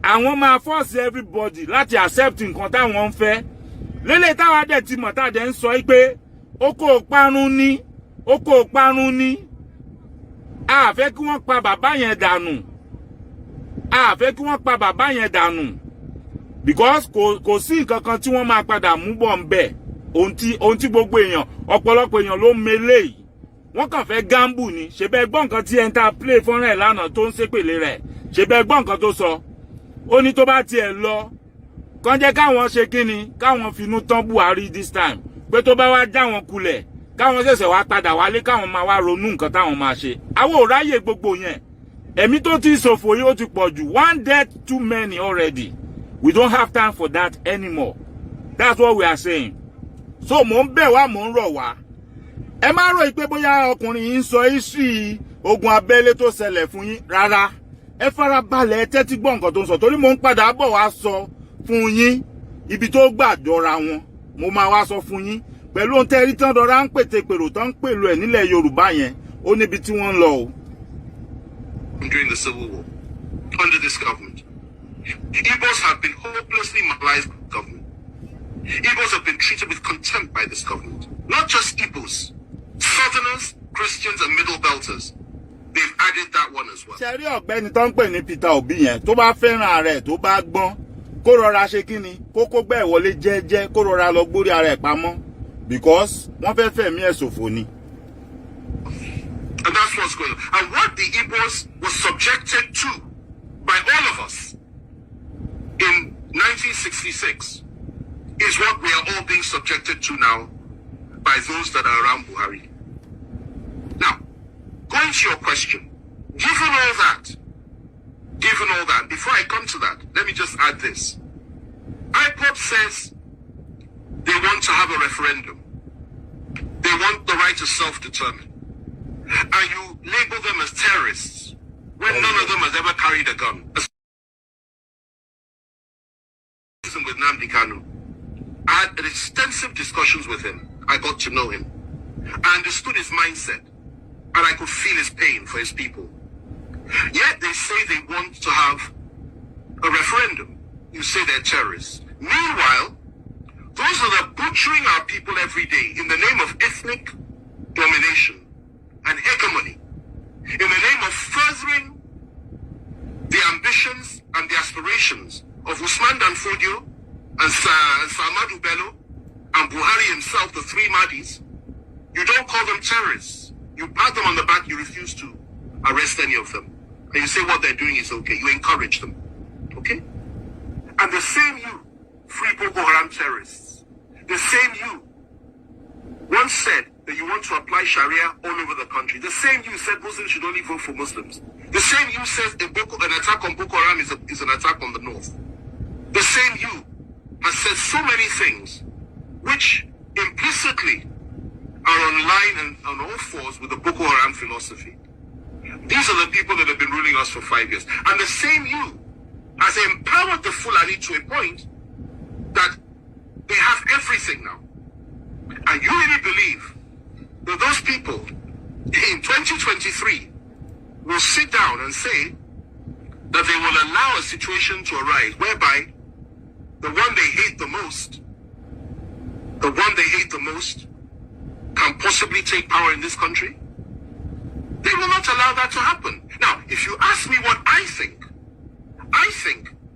àwọn máa force everybody láti accept nǹkan táwọn ń fẹ́. Lélẹ̀ táwa dẹ̀ ti mọ̀ tá dẹ̀ ń sọ pé oko parun ni, oko parun ni. A fẹ́ kí wọ́n pa bàbá yẹn dànù. A fẹ́ kí wọ́n pa bàbá yẹn dànù. Because kò sí nǹkan kan tí wọ́n máa padà mú bọ̀ ń bẹ̀. Ohun tí gbogbo èèyàn, ọ̀pọ̀lọpọ̀ èèyàn ló mele yìí. Wọ́n kàn fẹ́ gamble ni. Ṣé bẹ́ẹ̀ gbọ́ nǹkan tí enter play fọ́nrán ẹ̀ lánàá tó ń ṣépèlé rẹ̀? Ṣé bẹ́ẹ̀ gbọ́ nǹkan tó sọ? Ó ní tó bá tiẹ̀ lọ, kàn jẹ́ káwọn ṣe kíni, káwọn finú tán Buhari this time. Pé tó bá wá já wọn kulẹ̀, káwọn ṣẹ̀ṣẹ̀ wá padà wálé, káwọn máa wá ronú nǹkan táwọn máa ṣe. Àwọn ò ráyè gbogbo yẹn. Ẹ̀mí tó ti ṣòfò yìí ó ti pọ̀ jù. One death too many already. We don't have time for that anymore. That's what we are saying. So mò ń bẹ̀ wá, mò ń rọ̀ wá. Ẹ má rò pé bóyá ọkùnrin yìí ń sọ history ogun abẹ́lé tó ṣẹlẹ̀ fún yín rárá. Ẹ fara balẹ̀, ẹ tẹ́tí gbọ́ nǹkan tó ń sọ torí mò ń padà bọ̀ wá sọ fún yín ibi tó gbà jọra wọn. Mo máa wá sọ fún yín pẹ̀lú ohun tẹ́rí tán dọ́ra ń pètè pèrò tán ń pèlú ẹ̀ nílẹ̀ Yorùbá yẹn, ó níbi tí wọ́n ń lọ o. During the Civil War, under this government, Igbos have been hopelessly marginalized by the government. Igbos have been treated with contempt by this government. Not just Igbos, Southerners, Christians, and Middle Belters. They've added that one as well. Ṣé rí ọ̀gbẹ́ni tó ń pè ní Peter Obi yẹn tó bá fẹ́ràn rẹ̀ tó bá gbọ́n kó rọra ṣe kíni kó gbẹ́ ìwọlé jẹ́jẹ́ kó rọra lọ gbórí ara ẹ̀ pamọ́ because wọ́n fẹ́ fẹ̀mí ẹ̀ ṣòfò ni. And that's what's going on. And what the Igbos were subjected to by all of us in 1966 is what we are all being subjected to now by those that are around Buhari. Now, going to your question, given all that, before I come to that, let me just add this. IPOP says they want to have a referendum. They want the right to self-determine. And you label them as terrorists when none of them has ever carried a gun. With Nnamdi Kanu, I had extensive discussions with him. I got to know him. I understood his mindset. And I could feel his pain for his people. Yet they say they want to have a referendum. You say they're terrorists. Meanwhile, those that are butchering our people every day in the name of ethnic domination and hegemony, in the name of furthering the ambitions and the aspirations of Usman Danfodio and Salmadu Bello and Buhari himself, the three Mahdis, you don't call them terrorists. You pat them on the back, you refuse to arrest any of them. And you say what they're doing is okay. You encourage them. Okay? And the same you, free Boko Haram terrorists, the same you once said that you want to apply Sharia all over the country. The same you said Muslims should only vote for Muslims. The same you says an attack on Boko Haram is an attack on the North. The same you has said so many things which implicitly are online and on all fours with the Boko Haram philosophy. These are the people that have been ruling us for 5 years. And the same you has empowered the Fulani to a point that they have everything now. And you really believe that those people in 2023 will sit down and say that they will allow a situation to arise whereby the one they hate the most can possibly take power in this country? They will not allow that to happen. Now, if you ask me what I think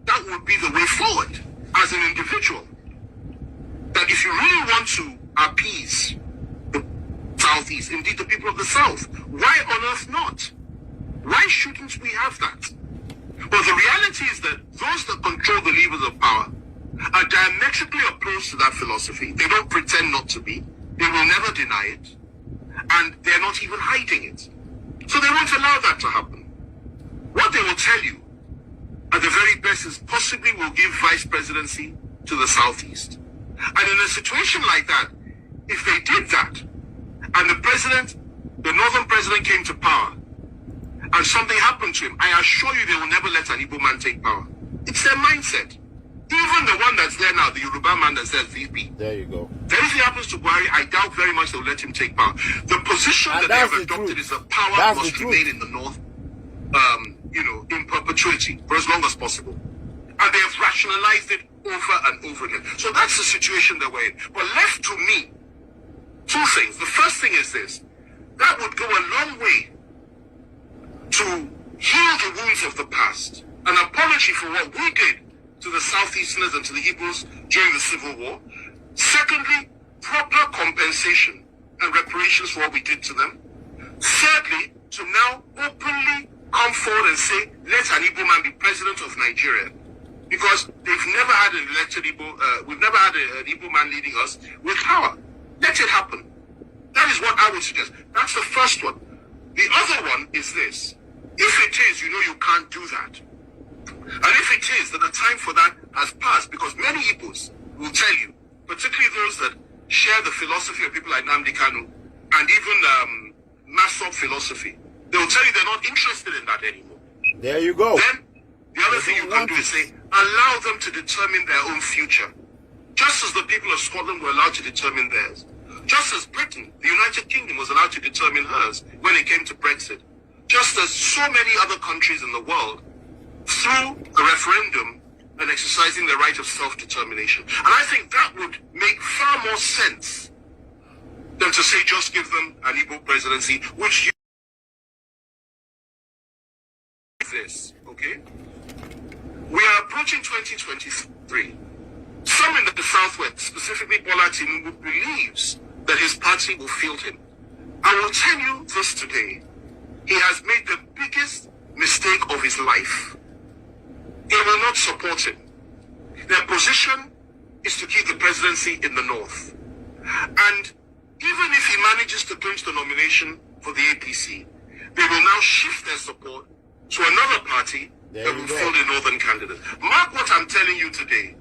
that would be the way forward as an individual. That if you really want to appease the Southeast, indeed the people of the South, why on earth not? Why shouldn't we have that? Well, the reality is that those that control the levers of power are diametrically opposed to that philosophy. They don't pretend not to be. They will never deny it. And they're not even hiding it. So they won't allow that to happen. What they will tell you at the very best is possibly will give vice presidency to the Southeast. And in a situation like that, if they did that, and the northern president came to power, and something happened to him, I assure you they will never let an Igbo man take power. It's their mindset. Even the one that's there now, the Yoruba man that's there, VP. There you go. If anything happens to Buhari, I doubt very much they'll let him take power. The position that they have adopted is that power must remain in the north, in perpetuity for as long as possible. And they have rationalized it over and over again. So that's the situation that we're in. But left to me, two things. The first thing is this. That would go a long way to heal the wounds of the past. An apology for what we did to the Southeasterners and to the Igbos during the Civil War. Secondly, proper compensation and reparations for what we did to them. Thirdly, to now openly come forward and say, let an Igbo man be president of Nigeria. Because they've never had an elected Igbo, we've never had an Igbo man leading us with power. Let it happen. That is what I would suggest. That's the first one. The other one is this. If it is, you can't do that. And if it is, that the time for that has passed, because many Igbos will tell you, particularly those that share the philosophy of people like Nnamdi Kanu, and even Massop philosophy, they will tell you they're not interested in that anymore. There you go. Then, the other thing you can do is say, allow them to determine their own future. Just as the people of Scotland were allowed to determine theirs. Just as Britain, the United Kingdom, was allowed to determine hers when it came to Brexit. Just as so many other countries in the world, through a referendum and exercising their right of self-determination. And I think that would make far more sense than to say just give them an Igbo presidency, which you this, okay? We are approaching 2023. Some in the Southwest, specifically Bola Tinubu, believes that his party will field him. I will tell you this today. He has made the biggest mistake of his life. They will not support him. Their position is to keep the presidency in the north. And even if he manages to clinch the nomination for the APC, they will now shift their support to another party that will field a northern candidate. Mark what I'm telling you today,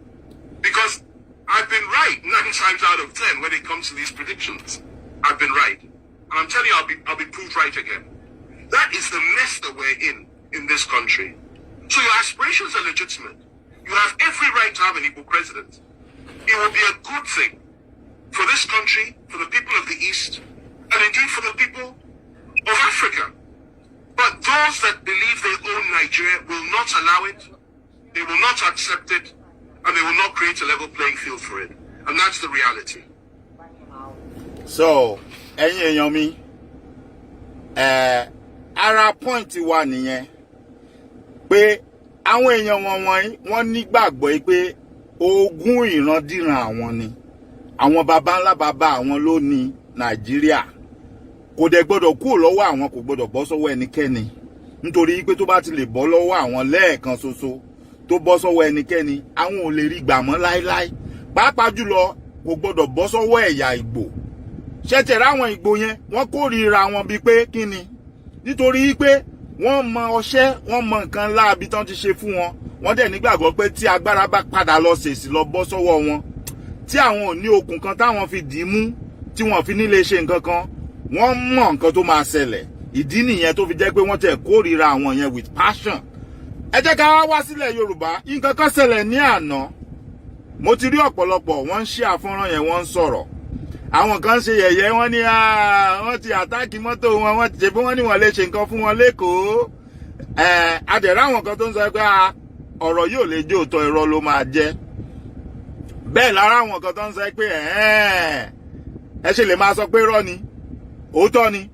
because I've been right 9 times out of 10 when it comes to these predictions. I've been right. And I'm telling you, I'll be proved right again. That is the mess that we're in this country. So your aspirations are legitimate. You have every right to have an Igbo president. It will be a good thing for this country, for the people of the East, and indeed for the people of Africa. But those that believe they own Nigeria will not allow it, they will not accept it, and they will not create a level playing field for it. And that's the reality. So, ẹ̀yin mi, ara point wa nìyẹn pé àwọn èèyàn wọ́n nígbàgbọ́ pé ogún ìrandíran àwọn ni. Àwọn baba ńlá baba àwọn ló ní Nàìjíríà. Kò dẹ̀ gbọ́dọ̀ kúrò lọ́wọ́ àwọn, kò gbọ́dọ̀ bọ́ sọ́wọ́ ẹnikẹ́ni. Nítorí pé tó bá ti lè bọ́ lọ́wọ́ àwọn lẹ́ẹ̀kan ṣoṣo, tó bọ́ sọ́wọ́ ẹnikẹ́ni, àwọn ò lè rí gbà mọ́ láíláí. Pàápàá jùlọ kò gbọ́dọ̀ bọ́ sọ́wọ́ ẹ̀yà Ìgbò. Ṣẹ̀tẹ̀ ráwọn Ìgbò yẹn, wọ́n kórìíra wọn bíi pé kíni? Nítorí pé wọ́n mọ ọṣẹ́, wọ́n mọ nǹkan láabi tán ti ṣe fún wọn. Wọ́n dẹ̀ nígbàgbọ́ pé tí agbára bá padà lọ ṣèṣì lọ bọ́ sọ́wọ́ wọn, tí àwọn ò ní okùn kan táwọn fi dì í mú, tí wọ́n fi ní lè ṣe nǹkan kan, wọ́n mọ nǹkan tó máa ṣẹlẹ̀. Ìdí nìyẹn tó fi jẹ́ pé wọ́n tẹ̀ kórìíra àwọn yẹn with passion. Ẹ jẹ́ ká wá sílẹ̀ Yorùbá, nǹkan kan ṣẹlẹ̀ ní àná. Mo ti rí ọ̀pọ̀lọpọ̀ wọ́n ń ṣe àfọ́nrán yẹn, wọ́n ń sọ̀rọ̀. Àwọn kan ṣe yẹ̀yẹ́, wọ́n ní wọ́n ti àtáàkì mọ́tò wọn, wọ́n ti ṣe bí wọ́n ní wọ́n lè ṣe nǹkan fún wọn lÉkòó. Adẹ̀rẹ̀ àwọn kan tó ń sọ pé ọ̀rọ̀ yóò lè jẹ́ òótọ́, irọ́ ló máa jẹ́. Bẹ́ẹ̀ lára àwọn kan tó ń sọ pé ẹ ṣe lè máa sọ pé irọ́ ni, òótọ́ ni.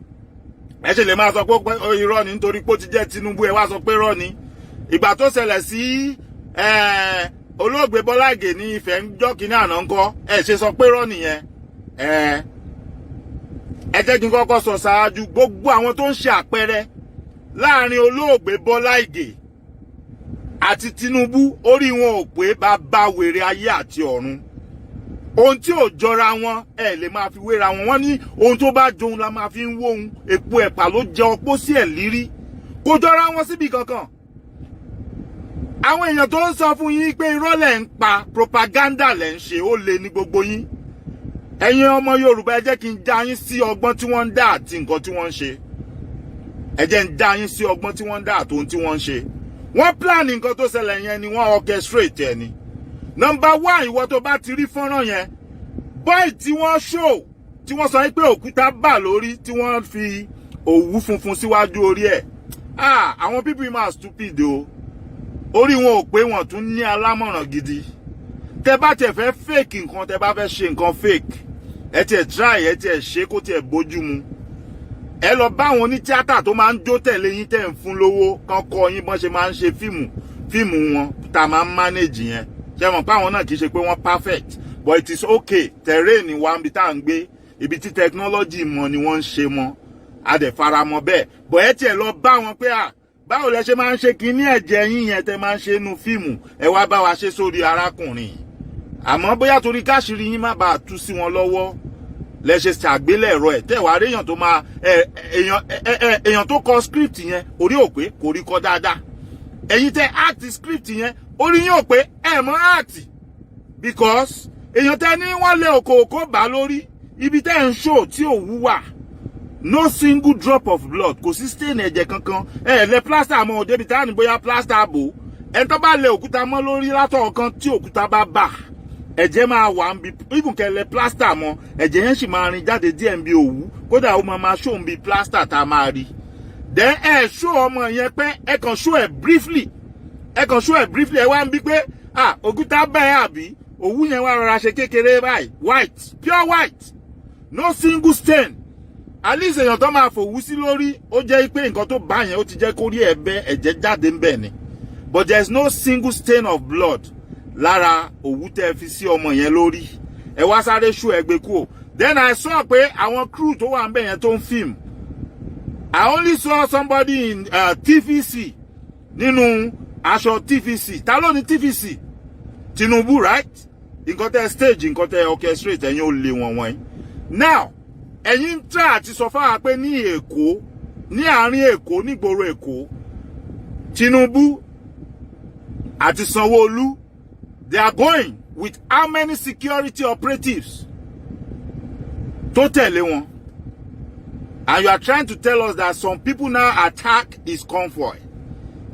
ẹ ṣe lè máa sọ pé irọ́ ni nítorí pé ó ti jẹ́ Tinubu ẹ wá sọ pé irọ́ ni. Ìgbà tó ṣẹlẹ̀ sí olóògbé Bọ́lá Ìgè ní Ifẹ̀ ń jọ́ kínní àná ńkọ́ ẹ ṣe sọ pé irọ́ nìyẹn. Ẹ jẹ́ kí n kọ́kọ́ sọ ṣáájú gbogbo àwọn tó ń ṣe àpẹẹrẹ láàrin olóògbé Bọ́lá Ìgè àti Tinubu orí wọn ò pé bàbá wèrè ayé àti ọ̀run. Ohun tí ò jọra wọn ẹ lè máa fi wéra wọn. Wọ́n ní ohun tó bá jọun la máa fi ń wó ohun. Èpo ẹ̀pà ló jẹ ọpọ́ sí ẹ̀ lírí. Kò jọra wọn síbi kankan. Àwọn èèyàn tó ń sọ fún yín pé irọ́ lẹ̀ ń pa, propaganda lẹ̀ ń ṣe, ó lè ní gbogbo yín. Ẹ̀yin ọmọ Yorùbá ẹ jẹ́ kí n já yín sí ọgbọ́n tí wọ́n ń dá àti nǹkan tí wọ́n ń ṣe. Ẹ jẹ́ ń já yín sí ọgbọ́n tí wọ́n ń dá àti ohun tí wọ́n ń ṣe. Wọ́n plan nǹkan tó ṣẹlẹ̀ yẹn ni wọ́n orchestrate ẹ̀ ni. Number one, ìwọ tó bá ti rí fọ́nrán yẹn, boy tí wọ́n show, tí wọ́n sọ pé òkúta bà lórí, tí wọ́n fi òwú funfun síwájú orí ẹ̀. Àwọn people máa stupid o. Orí wọn ò pé wọn tún ní alámọ̀ràn gidi. Tẹ́ bá tẹ́ fẹ́ fake nǹkan, tẹ́ bá fẹ́ ṣe nǹkan fake. Ẹ tiẹ̀ try, ẹ tiẹ̀ ṣe kó tiẹ̀ bójú mu. Ẹ lọ bá àwọn oní tíátà tó máa ń jó tẹ̀lé yín tẹ́ ń fún lówó, kan kọ́ yín bọ́n ṣe máa ń ṣe fíìmù wọn tá máa ń manage yẹn. Ṣé mọ̀ pé àwọn náà kì í ṣe pé wọ́n perfect, but it is okay. Terrain wa níbi tá à ń gbé, ibi tí technology mọ̀ ni wọ́n ń ṣe mọ́. A dẹ̀ fara mọ́ bẹ́ẹ̀. But ẹ tiẹ̀ lọ bá wọn pé báwo lẹ ṣe máa ń ṣe kíní ẹ̀jẹ̀ yín yẹn tẹ́ máa ń ṣe inú fíìmù, ẹ wá bá wa ṣe sórí arákùnrin. Àmọ́ bóyá torí káṣírí yín má bàa tú sí wọn lọ́wọ́ lẹ ṣe ṣàgbélẹ̀rọ ẹ̀ tẹ́ wàá rí èèyàn tó máa èèyàn tó kọ script yẹn orí ò pé kò rí kọ dáadáa. Ẹ̀yin tẹ́ act script yẹn orí yín ò pé ẹ mọ̀ act because èèyàn tẹ́ ní wọ́n lé òkòòkò bá lórí ibi tẹ́ ń show tí ò wúwà. No single drop of blood, kò sí stain ẹ̀jẹ̀ kankan. Lẹ plaster mọ́ òde bí táwọn bóyá plaster bò. Ẹ tó bá lẹ òkúta mọ́ lórí látọ̀ kan tí òkúta bá bà. Ẹ̀jẹ̀ máa wà ń bi even kẹ́ lẹ plaster mọ́, ẹ̀jẹ̀ yẹn sì máa rìn jáde díẹ̀ ń bi òwú. Kódà ó máa show ń bi plaster tá a máa rí. Then show ọmọ yẹn pé ẹ kàn show ẹ̀ briefly. Ẹ kàn show ẹ̀ briefly ẹ wá ń bi pé òkúta bẹ́ẹ̀ àbí òwú yẹn wá rọra ṣe kékeré báyìí white, pure white. No single stain. At least èèyàn tó máa fòwú sí lórí ó jẹ́ pé nǹkan tó bá yẹn ó ti jẹ́ kó rí ẹ̀jẹ̀ jáde ń bẹ̀ ni. But there is no single stain of blood lára òwú tẹ́ fi sí ọmọ yẹn lórí. Ẹ wá sáré ṣú ẹgbẹ́ kúrò. Then I saw pé àwọn crew tó wà ń bẹ̀ yẹn tó ń film. I only saw somebody in TVC nínú aṣọ TVC. Ta ló ní TVC? Tinubu, right? Nǹkan tẹ́ stage, nǹkan tẹ́ orchestrate ẹ̀yin ò lè wọ̀n wọ̀nyí. Now, ẹ̀yin try àti sọ fáwa pé ní Èkó, ní àárín Èkó, nígboro Èkó, Tinubu àti Sanwó-Olú, they are going with how many security operatives tó tẹ̀lé wọn? And you are trying to tell us that some people now attack his convoy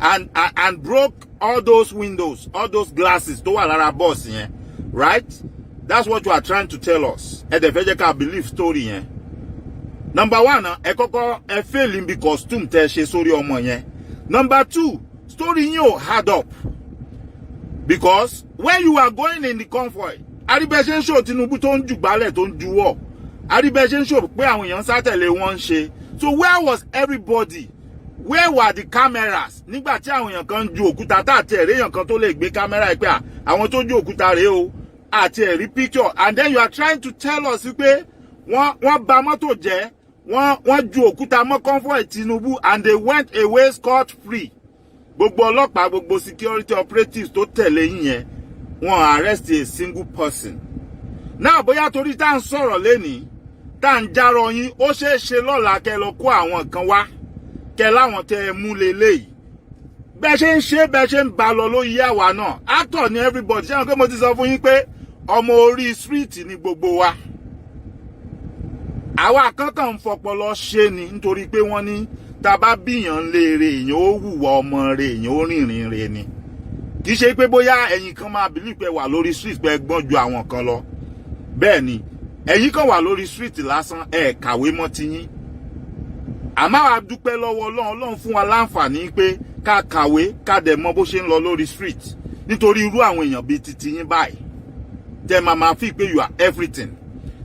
and broke all those windows, all those glasses tó wà lára bus yẹn, right? That's what you are trying to tell us. Ẹ dẹ̀ fẹ́ jẹ́ ká believe story yẹn. Number one, ẹ kọ́kọ́ ẹ fail in bí costume tẹ́ ṣe sórí ọmọ yẹn. Number two, story yín ò hard up. Because when you are going in the convoy, àríbẹ̀ ṣe ń show Tinubu tó ń jùgbálẹ̀ tó ń juwọ́. Àríbẹ̀ ṣe ń show pé àwọn èèyàn sátẹ̀lé wọn ń ṣe. So where was everybody? Where were the cameras? Nígbà tí àwọn èèyàn kan ju òkúta tá àti ẹ̀rí èèyàn kan tó lè gbé kámẹ́rà pé àwọn tó ju òkúta rèé o àti ẹ̀rí picture. And then you are trying to tell us pé wọ́n bà mọ́tò jẹ́, wọ́n ju òkúta mọ́ convoy Tinubu and they went away scot free. Gbogbo ọlọ́pàá, gbogbo security operatives tó tẹ̀lé yín yẹn, wọ́n arrest a single person. Now bóyá torí tá ń sọ̀rọ̀ lénìí, tá ń járọ yín, ó ṣeé ṣe lọ́la kẹ́ lọ kó àwọn kan wá, kẹ́ láwọn tẹ́ mú leléyìí. Bẹ́ẹ̀ ṣe ń ṣe, bẹ́ẹ̀ ṣe ń bá lọ ló yí àwa náà. Actor ni everybody. Ṣé àwọn pé mo ti sọ fún yín pé ọmọ orí street ni gbogbo wa. Àwa kankan ń fọpọlọ ṣe ni nítorí pé wọ́n ní tá bá bíyàn léèrè èèyàn ó hùwà ọmọ rẹ̀ èèyàn ó rìnrìn rẹ̀ ni. Kì í ṣe pé bóyá ẹ̀yin kan máa believe pé wà lórí street pé gbọ́n ju àwọn kan lọ. Bẹ́ẹ̀ ni, ẹ̀yin kan wà lórí street lásán ẹ kàwé mọ́ tiyín. Àmọ́ àwa dúpẹ́ lọ́wọ́ Ọlọ́run fún wa láǹfààní pé ká kàwé ká dẹ̀ mọ̀ bó ṣe ń lọ lórí street. Nítorí irú àwọn èèyàn bíi titi yín báyìí. Tẹ́ máa fi pé you are everything.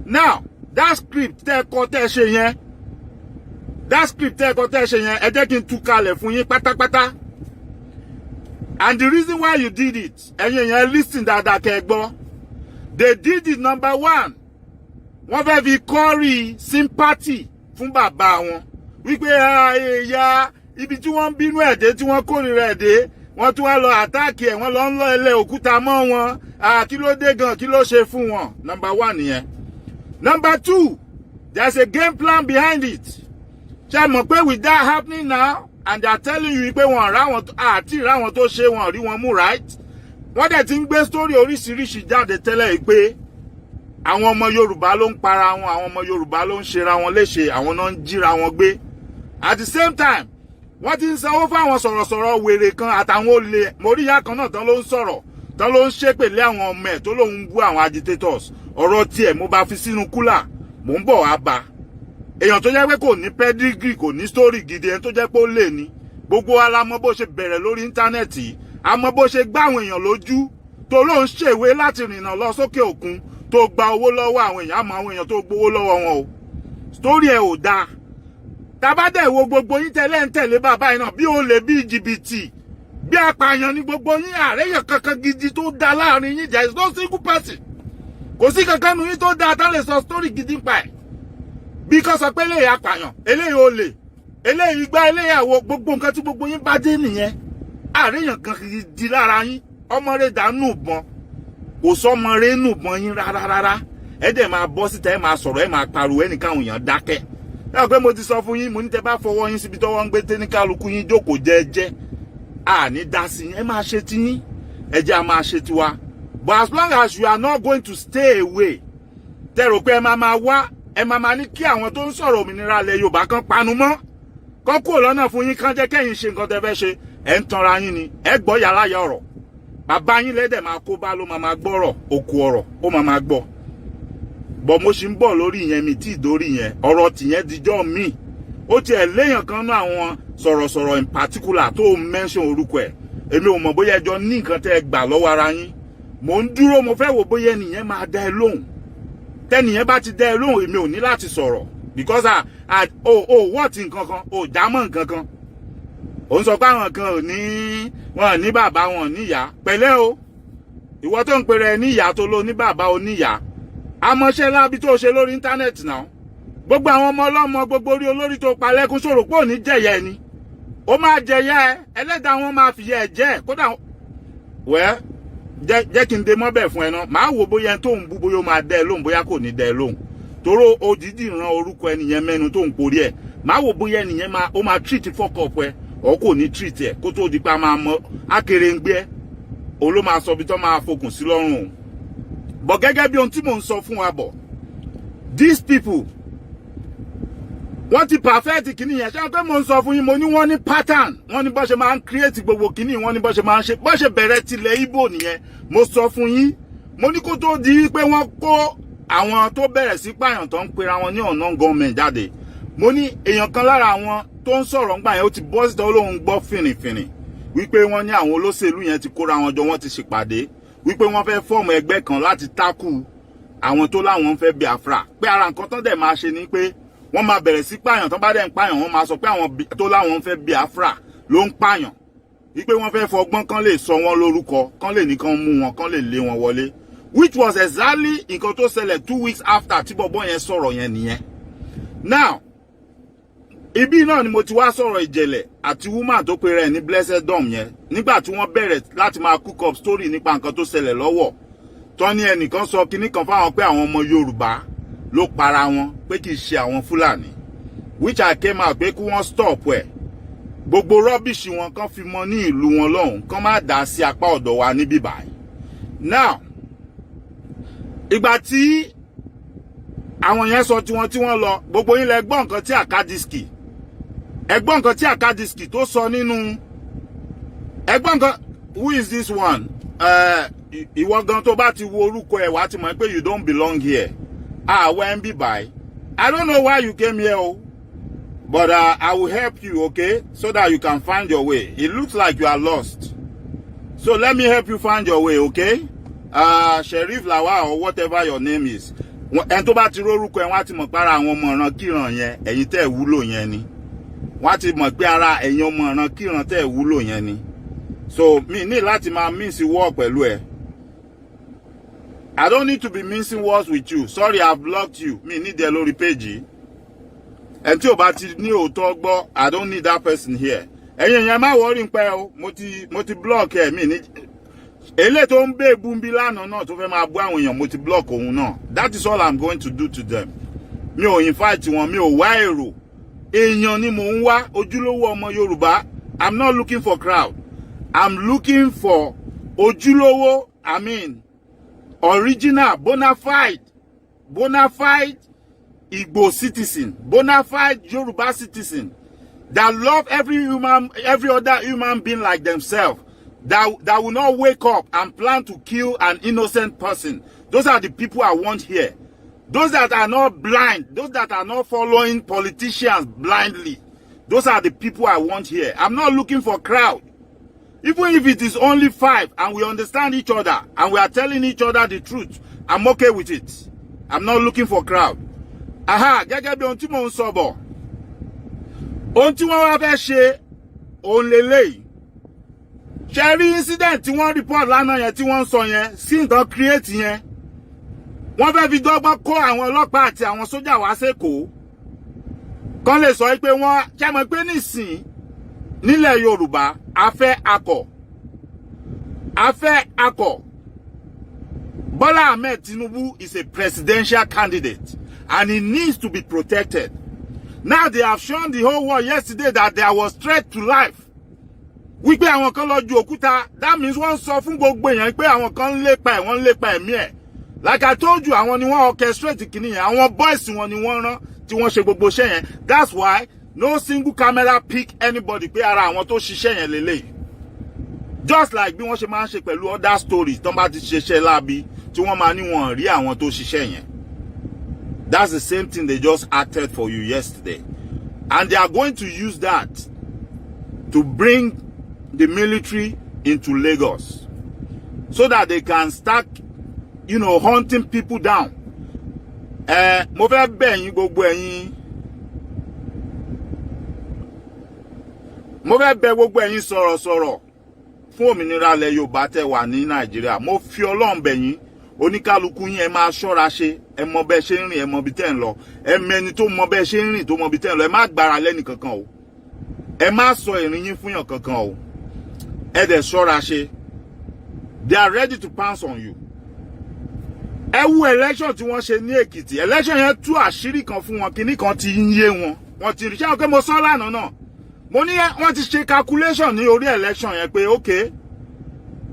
Now, that script tẹ́ kọ tẹ́ ṣe yẹn, that script ẹ̀kọ́ tẹ́ ṣe yẹn ẹ jẹ́ kí n tú kalẹ̀ fún yín pátápátá. And the reason why you did it, ẹ̀yin yẹn listen dáadáa kẹ́ gbọ́. They did it number one. Wọ́n fẹ́ fi kọ́rí sympathy fún bàbá wọn. Wípé ẹ̀yà ibi tí wọ́n ń bínú ẹ̀dẹ́ tí wọ́n kórìíra ẹ̀dẹ́ wọ́n tún wá lọ àtáàkì ẹ̀ wọ́n lọ ń lọ ilẹ̀ òkúta mọ́ wọn. Kí ló dé gan kí ló ṣe fún wọn? Number one nìyẹn. Number two, there's a game plan behind it. Ṣé mọ̀ pé with that happening now and they are telling you pé wọ́n ráwọn tó ṣe wọ́n rí wọn mú right? Wọ́n dẹ̀ ti ń gbé story oríṣiríṣi jáde tẹ́lẹ̀ yìí pé àwọn ọmọ Yorùbá ló ń para wọn, àwọn ọmọ Yorùbá ló ń ṣera wọn léṣe, àwọn náà ń jíra wọn gbé. At the same time, wọ́n ti ń sanwó fáwọn sọ̀rọ̀sọ̀rọ̀ wèrè kan àtàwọn olè móríyá kan náà tán ló ń sọ̀rọ̀ tán ló ń ṣépèlé àwọn ọmọ ẹ̀ tó lóun ń bú àwọn agitators. Ọ̀rọ̀ tiẹ̀ mo bá fi sínú kúlà mò ń bọ̀ wá bá. Èèyàn tó jẹ́ pé kò ní pedigree kò ní story gidi ẹni tó jẹ́ pé ó lè ní. Gbogbo wa la mọ̀ bó ṣe bẹ̀rẹ̀ lórí íńtánẹ́ẹ̀tì, a mọ̀ bó ṣe gbá àwọn èèyàn lójú tó ló ń ṣèwé láti rìnnà lọ sókè òkun tó gba owó lọ́wọ́ àwọn èèyàn, àmọ́ àwọn èèyàn tó gbowó lọ́wọ́ wọn o. Story ẹ̀ ò dáa. Tabadẹ̀ wo gbogbo yín tẹ́lẹ̀ ń tẹ̀lé bàbá yìí náà bí ó lè bí jìbìtì bí apààyàn ní gbogbo yín, àrẹ́yàn kankan gidi tó dá láàrin yín. There is no single person. Kò sí kankan nu yín tó dá tá lè sọ story gidi pa ẹ̀. Bí kò sọ pé eléyìí apààyàn, eléyìí olè, eléyìí gbá, eléyìí àwo, gbogbo nǹkan tí gbogbo yín bá dé nìyẹn. Àrẹ́yàn kan gidi lára yín. Ọmọ rẹ̀ dànù bọ́n. Kò sọmọ rẹ̀ nù bọ́n yín rárá. Ẹ dẹ̀ máa bọ́ síta, ẹ máa sọ̀rọ̀, ẹ máa pariwo, ẹnìkan àwọn èèyàn dákẹ́. Ẹ pé mo ti sọ fún yín, mo ní tẹ́ bá fọwọ́ yín síbi tọ́wọ́ ń gbé tẹ́ ní kálukú yín jókòó jẹ́jẹ́. Ní dá sí yín, ẹ máa ṣe ti yín, ẹ jẹ́ a máa ṣe tiwa. But as long as you are not going to stay away, tẹ́ rò pé ẹ máa wá, ẹ máa ní kí àwọn tó ń sọ̀rọ̀ òmìnira ilẹ̀ Yorùbá kan panu mọ́, kán kúrò lọ́nà fún yín, kán jẹ́ kẹ́yìn ṣe nǹkan tẹ́ fẹ́ ṣe, ẹ ń tanra yín ni, ẹ gbọ́ yàrá ya ọ̀rọ̀. Bàbá yín lẹ́dẹ̀ máa kó bá ló máa gbọ́rọ̀, òkú ọ̀rọ̀ ó máa gbọ́. Bọ̀ mo ṣì ń bọ̀ lórí ìyẹn mi tí ìdórí yẹn, ọ̀rọ̀ tìyẹn dijọ́ mi. Ó tiẹ̀ léèyàn kan náà àwọn sọ̀rọ̀sọ̀rọ̀ in particular tó mention orúkọ ẹ̀. Èmi ò mọ̀ bóyá ẹjọ́ ní nǹkan tẹ́ ẹ gbà lọ́wọ́ ara yín. Mo ń dúró, mo fẹ́ wò bóyá ẹnìyẹn máa dá ẹ lóhùn. Tẹ́nìyẹn bá ti dá ẹ lóhùn, èmi ò ní láti sọ̀rọ̀ because wọ́ọ̀tì nǹkan kan, jámọ́ nǹkan kan. Ó ń sọ pé àwọn kan wọn ní bàbá wọn ní ìyá. Pẹ̀lẹ́ o, ìwọ tó ń pèrè ẹ ní ìyá tó ló ní bàbá ó ní ìyá. Àmọ́ṣẹ́ lábí tó ṣe lórí íńtánẹ́ẹ̀tì náà. Gbogbo àwọn ọmọ ọlọ́mọ, gbogbo orí olórí tó pa lẹ́kún ṣòro pé ò ní jẹ̀yẹ ẹni. Ó máa jẹ̀yẹ ẹ, ẹlẹ́dàá wọn máa fìyà ẹ jẹ́ kódà wẹ́ jẹ́ kí n dé mọ́bẹ̀ fún ẹ náà. Màá wò bóyá ẹni tó ń bú bóyá ó máa dẹ́ ẹ lóhùn bóyá kò ní dẹ́ ẹ lóhùn. Toró odidi ran orúkọ ẹnìyẹn mẹ́nu tó ń porí ẹ̀. Màá wò bóyá ẹnìyẹn ó máa treat fọ́kọ̀ ẹ ọ̀ kò ní treat ẹ kó tó di pa máa mọ akéré ń gbé ẹ. Òun ló máa sọ bí tó máa fokùn sí lọ́rùn o. But gẹ́gẹ́ bí ohun tí mò ń sọ fún wa bọ̀, these people wọ́n ti perfect kìíní yẹn. Ṣé pé mò ń sọ fún yín, mo ní wọ́n ní pattern, wọ́n ní bó ṣe máa ń create gbogbo kìíní, wọ́n ní bó ṣe máa ń ṣe, bó ṣe bẹ̀rẹ̀ tilẹ̀ Igbo nìyẹn. Mo sọ fún yín, mo ní kó tó di pé wọ́n kó àwọn tó bẹ̀rẹ̀ sí pààyàn tó ń pera wọn ní ọ̀nà gọ́ọ̀mẹ̀ntì jáde. Mo ní èèyàn kan lára àwọn tó ń sọ̀rọ̀ ńgbà yẹn ó ti bọ́ síta olóhùn gbọ́ fìrìfìrì wípé wọ́n ní àwọn olóṣèlú yẹn ti kóra wọn jọ, wọ́n ti ṣèpàdé wípé wọ́n fẹ́ fọ́ọ̀mù ẹgbẹ́ kan láti tákù àwọn tó láwọn ń fẹ́ Biafra. Pé ara nǹkan tán dẹ̀ máa ṣe ni pé wọ́n máa bẹ̀rẹ̀ sí pààyàn, tán bá dẹ̀ ń pààyàn wọ́n máa sọ pé àwọn tó láwọn ń fẹ́ Biafra ló ń pààyàn. Wípé wọ́n fẹ́ fọgbọ́n kán lè sọ wọ́n lórúkọ, kán lè ní kán mú wọn, kán lè lé wọn wọlé. Which was exactly nǹkan tó ṣẹlẹ̀ 2 weeks after tí bọ̀bọ́ yẹn sọ̀rọ̀ yẹn nìyẹn. Now, ibi náà ni mo ti wá sọ̀rọ̀ ìjẹ̀lẹ̀ àti woman tó pe rẹ̀ ní Blessed Dom yẹn nígbà tí wọ́n bẹ̀rẹ̀ láti máa cook up story nípa nǹkan tó ṣẹlẹ̀ lọ́wọ́. Tán ní ẹnìkan sọ kinní kan fáwọn pé àwọn ọmọ Yorùbá ló para wọn pé kì í ṣe àwọn Fúlàní, which I came out pé kí wọ́n stop ẹ̀. Gbogbo rọ́bìṣì wọn kan fi mọ ní ìlú wọn lọ́hùn, kán má dá sí apá ọ̀dọ̀ wa níbí báyìí. Now, ìgbà tí àwọn yẹn sọ tiwọn tí wọ́n lọ, gbogbo yín lẹ gbọ́ nǹkan tí Akadiski ẹgbọ́n nǹkan tí Akadiski tó sọ nínú ẹgbọ́n nǹkan. Who is this one? Ìwọ gan tó bá ti wo orúkọ ẹ̀ wá ti mọ̀ pé you don't belong here. Wẹ́n bí báyìí. I don't know why you came here o, but I will help you, okay, so that you can find your way. It looks like you are lost, so let me help you find your way, okay? Sheriff Lawal or whatever your name is. Ẹni tó bá ti rórúkọ ẹ̀ wá ti mọ̀ para àwọn ọmọ ọ̀ràn kíran yẹn, ẹ̀yin tẹ́ wúlò yẹn ni. wọ́n ti mọ̀ pé ara ẹ̀yin ọmọ ìran kíran tẹ́ wúlò yẹn ni. So mi ní láti máa mince word pẹ̀lú ẹ. I don't need to be mincing words with you. Sorry, I've blocked you. Mi ní dẹ lórí page. And tí o bá ti ní òótọ́ gbọ́, I don't need that person here. Ẹ̀yin yẹn má worry pé o, mo ti block ẹ mi ní. Ele tó ń bẹ bumbi lánàá náà tó fẹ́ máa bú àwọn èèyàn mo ti block òun náà. That is all I'm going to do to them. Mi ò invite wọn, mi ò wá èrò. Èèyàn ni mò ń wá, ojúlówó ọmọ Yorùbá. I'm not looking for crowd. I'm looking for ojúlówó, I mean, original, bona fide Igbo citizen, bona fide Yoruba citizen that love every other human being like themselves, that will not wake up and plan to kill an innocent person. Those are the people I want here. Those that are not blind, those that are not following politicians blindly. Those are the people I want here. I'm not looking for crowd. Even if it is only 5 and we understand each other and we are telling each other the truth, I'm okay with it. I'm not looking for crowd. Aha, gẹ́gẹ́ bí ohun tí mò ń sọ bọ̀. Ohun tí wọ́n wá fẹ́ ṣe òun lélẹ́yìí. Ṣé rí incident tí wọ́n report lánàá yẹn tí wọ́n sọ yẹn sí nǹkan create yẹn. Wọ́n fẹ́ fi dọ́gbọ́n kó àwọn ọlọ́pàá àti àwọn sójà wá s'Èkó. Kán lè sọ pé wọ́n ṣe mọ̀ pé nísìn nílẹ̀ Yorùbá a fẹ́ akọ. Bola Ahmed Tinubu is a presidential candidate and he needs to be protected. Now they have shown the whole world yesterday that there was threat to life. Wípé àwọn kan lọ ju òkúta, that means wọ́n sọ fún gbogbo èèyàn pé àwọn kan wọ́n lépa ẹ̀mí ẹ̀. Like I told you, àwọn ni wọ́n orchestrate kìíní yẹn, àwọn boys wọn ni wọ́n rán tí wọ́n ṣe gbogbo iṣẹ́ yẹn. That's why no single camera pick anybody pé ara àwọn tó ṣiṣẹ́ yẹn lélẹ́yìí. Just like bí wọ́n ṣe máa ń ṣe pẹ̀lú other stories tó bá ti ṣiṣẹ́ láabi tí wọ́n máa ní wọ́n rí àwọn tó ṣiṣẹ́ yẹn. That's the same thing they just acted for you yesterday. And they are going to use that to bring the military into Lagos so that they can start, hunting people down. Mo fẹ́ bẹ̀ yín gbogbo ẹ̀yin. Mo fẹ́ bẹ̀ gbogbo ẹ̀yin sọ̀rọ̀sọ̀rọ̀ fún òmìnira ilẹ̀ Yorùbá tẹ́ wà ní Nàìjíríà. Mo fi Ọlọ́run bẹ̀ yín. Oníkálukú yín ẹ máa ṣọ́ra ṣe, ẹ mọ bẹ́ẹ̀ ṣe ń rìn, ẹ mọ bí tẹ́ ń lọ. Ẹ mẹni tó mọ bẹ́ẹ̀ ṣe ń rìn, tó mọ bí tẹ́ ń lọ. Ẹ má gbára lẹ́ni kankan o. Ẹ má sọ ìrìn yín fún yàn kankan o. Ẹ dẹ̀ ṣọ́ra ṣe. They are ready to pounce on you. Ẹ wo election tí wọ́n ṣe ní Èkìtì. Election yẹn tú àṣírí kan fún wọn, kíní kan ti ń yé wọn. Wọ́n ti rí ṣé àwọn pé mo sọ lánàá náà. Mo ní wọ́n ti ṣe calculation ní orí election yẹn pé okay.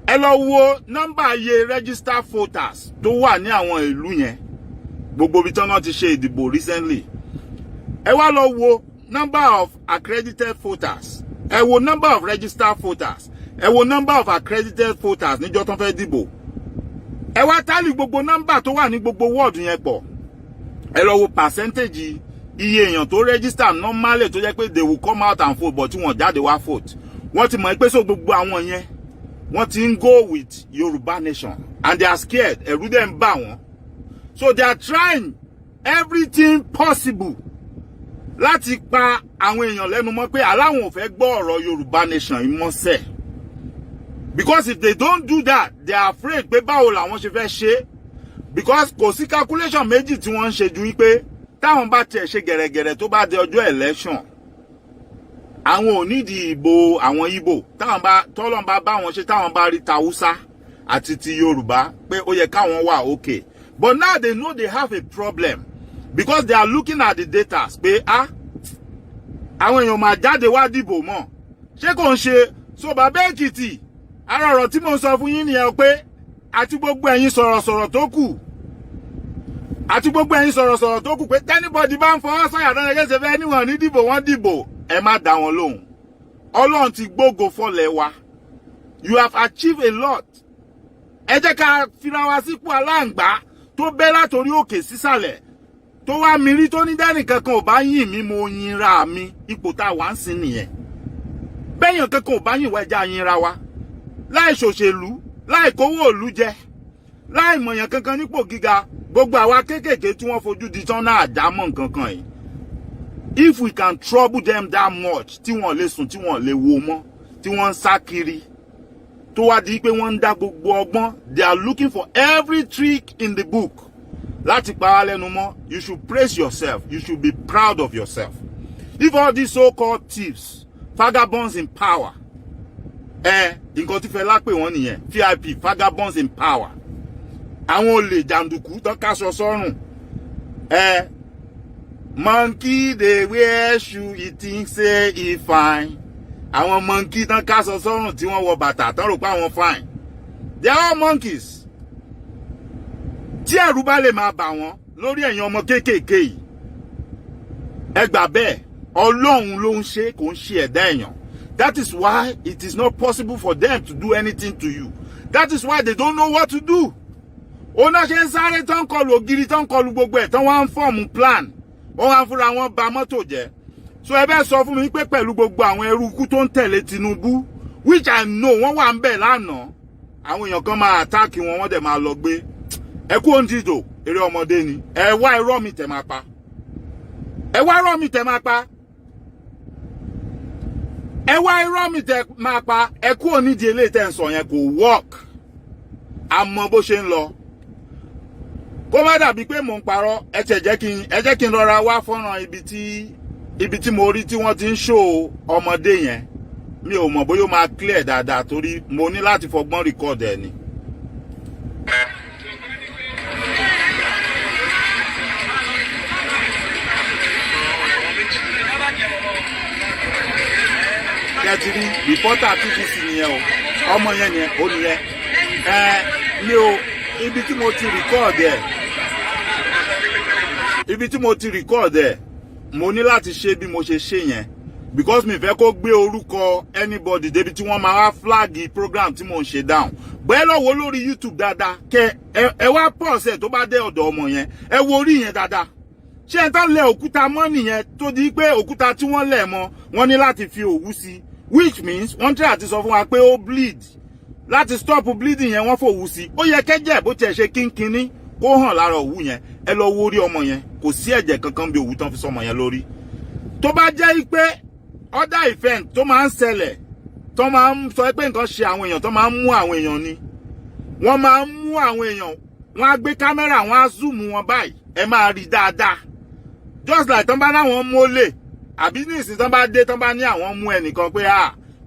Ẹ lọ wo nọ́mbà iye registered voters tó wà ní àwọn ìlú yẹn. Gbogbo ibi tán náà ti ṣe ìdìbò recently. Ẹ wá lọ wo number of accredited voters. Ẹ wo number of registered voters. Ẹ wo number of accredited voters níjọ́ tán fẹ́ dìbò. Ẹ wá tally gbogbo number tó wà ní gbogbo ward yẹn pọ̀. Ẹ lọ wo percentage iye èèyàn tó register normally tó jẹ́ pé they will come out and vote but tí wọ́n jáde wá vote. Wọ́n ti mọ̀ pé so gbogbo àwọn yẹn wọ́n ti ń go with Yoruba nation and they are scared. Ẹ̀rù dẹ̀ ń bà wọ́n. So they are trying everything possible láti pa àwọn èèyàn lẹ́nu mọ́ pé aláwọn ò fẹ́ gbọ́ ọ̀rọ̀ Yoruba nation ìmọ̀ọ́sẹ̀. Because if they don't do that, they are afraid pé báwo làwọn ṣe fẹ́ ṣe. Because kò sí calculation méjì tí wọ́n ń ṣe ju wípé táwọn bá tiẹ̀ ṣe gẹ̀rẹ́gẹ̀rẹ́ tó bá di ọjọ́ election. Àwọn ò nídìí ìbò àwọn Igbo tọ́lọ́n bá wọn ṣe táwọn bá rí Tàúsá àti ti Yorùbá pé ó yẹ káwọn wà okay. But now they know they have a problem because they are looking at the data pé àwọn èèyàn máa jáde wá dìbò mọ́. Ṣé kò ń ṣe so bàbá Èkìtì ara ọ̀rọ̀ tí mo sọ fún yín nìyẹn pé àti gbogbo ẹ̀yin sọ̀rọ̀sọ̀rọ̀ tó kù pé tẹ́nibọ̀dì bá ń fọwọ́ sọ̀yà dáná gẹ́gẹ́ fẹ́ níwọ̀n ní dìbò wọ́n dìbò ẹ má dá wọn lóhùn. Ọlọ́run ti gbógo fọ́lẹ̀ wa. You have achieved a lot. Ẹ jẹ́ ká fira wa sípò aláǹgbá tó bẹ́ látorí òkè sísàlẹ̀ tó wá mi rí tó ní dẹ́nì kankan ò bá yìn mí mo yinra mi ipò tá a wà ń sin nìyẹn. Bẹ́yàn kankan ò bá yìn wá ẹja yinra wa. Láì ṣòṣèlú, láì kówó òlú jẹ, láì mọ̀yàn kankan nípò gíga, gbogbo àwa kéékèèké tí wọ́n fojú di tán náà àdámọ̀ nǹkankan yìí. if we can trouble them that much, tí wọ́n lè sùn, tí wọ́n lè wo mọ́, tí wọ́n ń sá kiri, tó wá di pé wọ́n ń dá gbogbo ọgbọ́n, they are looking for every trick in the book. Láti pa wá lẹ́nu mọ́, you should praise yourself. You should be proud of yourself. If all these so-called thieves, vagabonds in power, nǹkan tí Fẹlá pè wọ́n nìyẹn, VIP, vagabonds in power. Àwọn olè jàǹdùkú tó káṣọ sọ́rùn. Monkey dey wear shoe, he think say he fine. Àwọn monkey tó káṣọ sọ́rùn tí wọ́n wọ bàtà tó rò pé àwọn fine. They are all monkeys. Tí ẹ̀rù bá lè máa bà wọ́n lórí ẹ̀yin ọmọ kéékèèké yìí, ẹ gbà bẹ́ẹ̀, Ọlọ́run ló ń ṣe, kò ń ṣe ẹ̀dá èèyàn. That is why it is not possible for them to do anything to you. That is why they don't know what to do. Ó náà ṣe ń sáré tán kọlù ògiri, tán kọlù gbogbo ẹ̀, tán wá ń fọ́ọ̀mù plan. Wọ́n wá ń fúnra wọn ba mọ́tò jẹ́. So ẹ bẹ́ẹ̀ sọ fún mi pé pẹ̀lú gbogbo àwọn eruku tó ń tẹ̀lé Tinubu, which I know wọ́n wà ń bẹ̀ lánàá, àwọn èèyàn kan máa attack wọn, wọ́n dẹ̀ máa lọ gbé. Ẹ kú òǹdìdò, eré ọmọdé ni. Ẹ wá irọ́ mi tẹ̀ máa pa. Ẹ wá irọ́ mi tẹ̀ máa pa. Ẹ wá irọ́ mi tẹ̀ máa pa. Ẹ kú onídìí eléyìí tẹ̀ ń sọ yẹn kò work. A mọ bó ṣe ń lọ. Kó má dàbí pé mò ń parọ́, ẹ jẹ́ kí n rọra wá fọ́nrán ibi tí mo rí tí wọ́n ti ń show ọmọdé yẹn. Mi ò mọ̀ bóyá ó máa clear dáadáa torí mo ní láti fọgbọ́n record ẹ̀ ni. Kẹ́tìrí reporter TVC nìyẹn o, ọmọ yẹn nìyẹn, ó nìyẹn. Mi ò ibi tí mo ti record ẹ̀, mo ní láti ṣe bí mo ṣe ṣe yẹn because mi fẹ́ kó gbé orúkọ anybody débi tí wọ́n máa wá flag program tí mo ń ṣe down. Bẹ́ẹ̀ lọ wo lórí YouTube dáadáa, kẹ ẹ wá pause ẹ̀ tó bá dé ọ̀dọ̀ ọmọ yẹn, ẹ wo orí yẹn dáadáa. Ṣé ẹ tán lẹ òkúta mọ́ nìyẹn tó di pé òkúta tí wọ́n lẹ̀ mọ́ wọ́n ní láti fi òwú sí, which means wọ́n try àti sọ fún wa pé ó bleed. Láti stop bleeding yẹn wọ́n fòwú sí. Ó yẹ kẹ́jẹ́ bó tiẹ̀ ṣe kínkínní kó hàn lára òwú yẹn. Ẹ lọ wo orí ọmọ yẹn, kò sí ẹ̀jẹ̀ kankan bí òwú tán fi sọmọ yẹn lórí. Tó bá jẹ́ pé other event tó máa ń ṣẹlẹ̀, tó máa ń sọ pé nǹkan ṣe àwọn èèyàn, tó máa ń mú àwọn èèyàn ni. Wọ́n máa ń mú àwọn èèyàn, wọ́n á gbé kámẹ́rà, wọ́n á zoom wọn báyìí, ẹ máa rí dáadáa. Just like tán bá láwọn mú olè, àbí ní ìsìn tán bá dé, tán bá ní àwọn mú ẹnìkan pé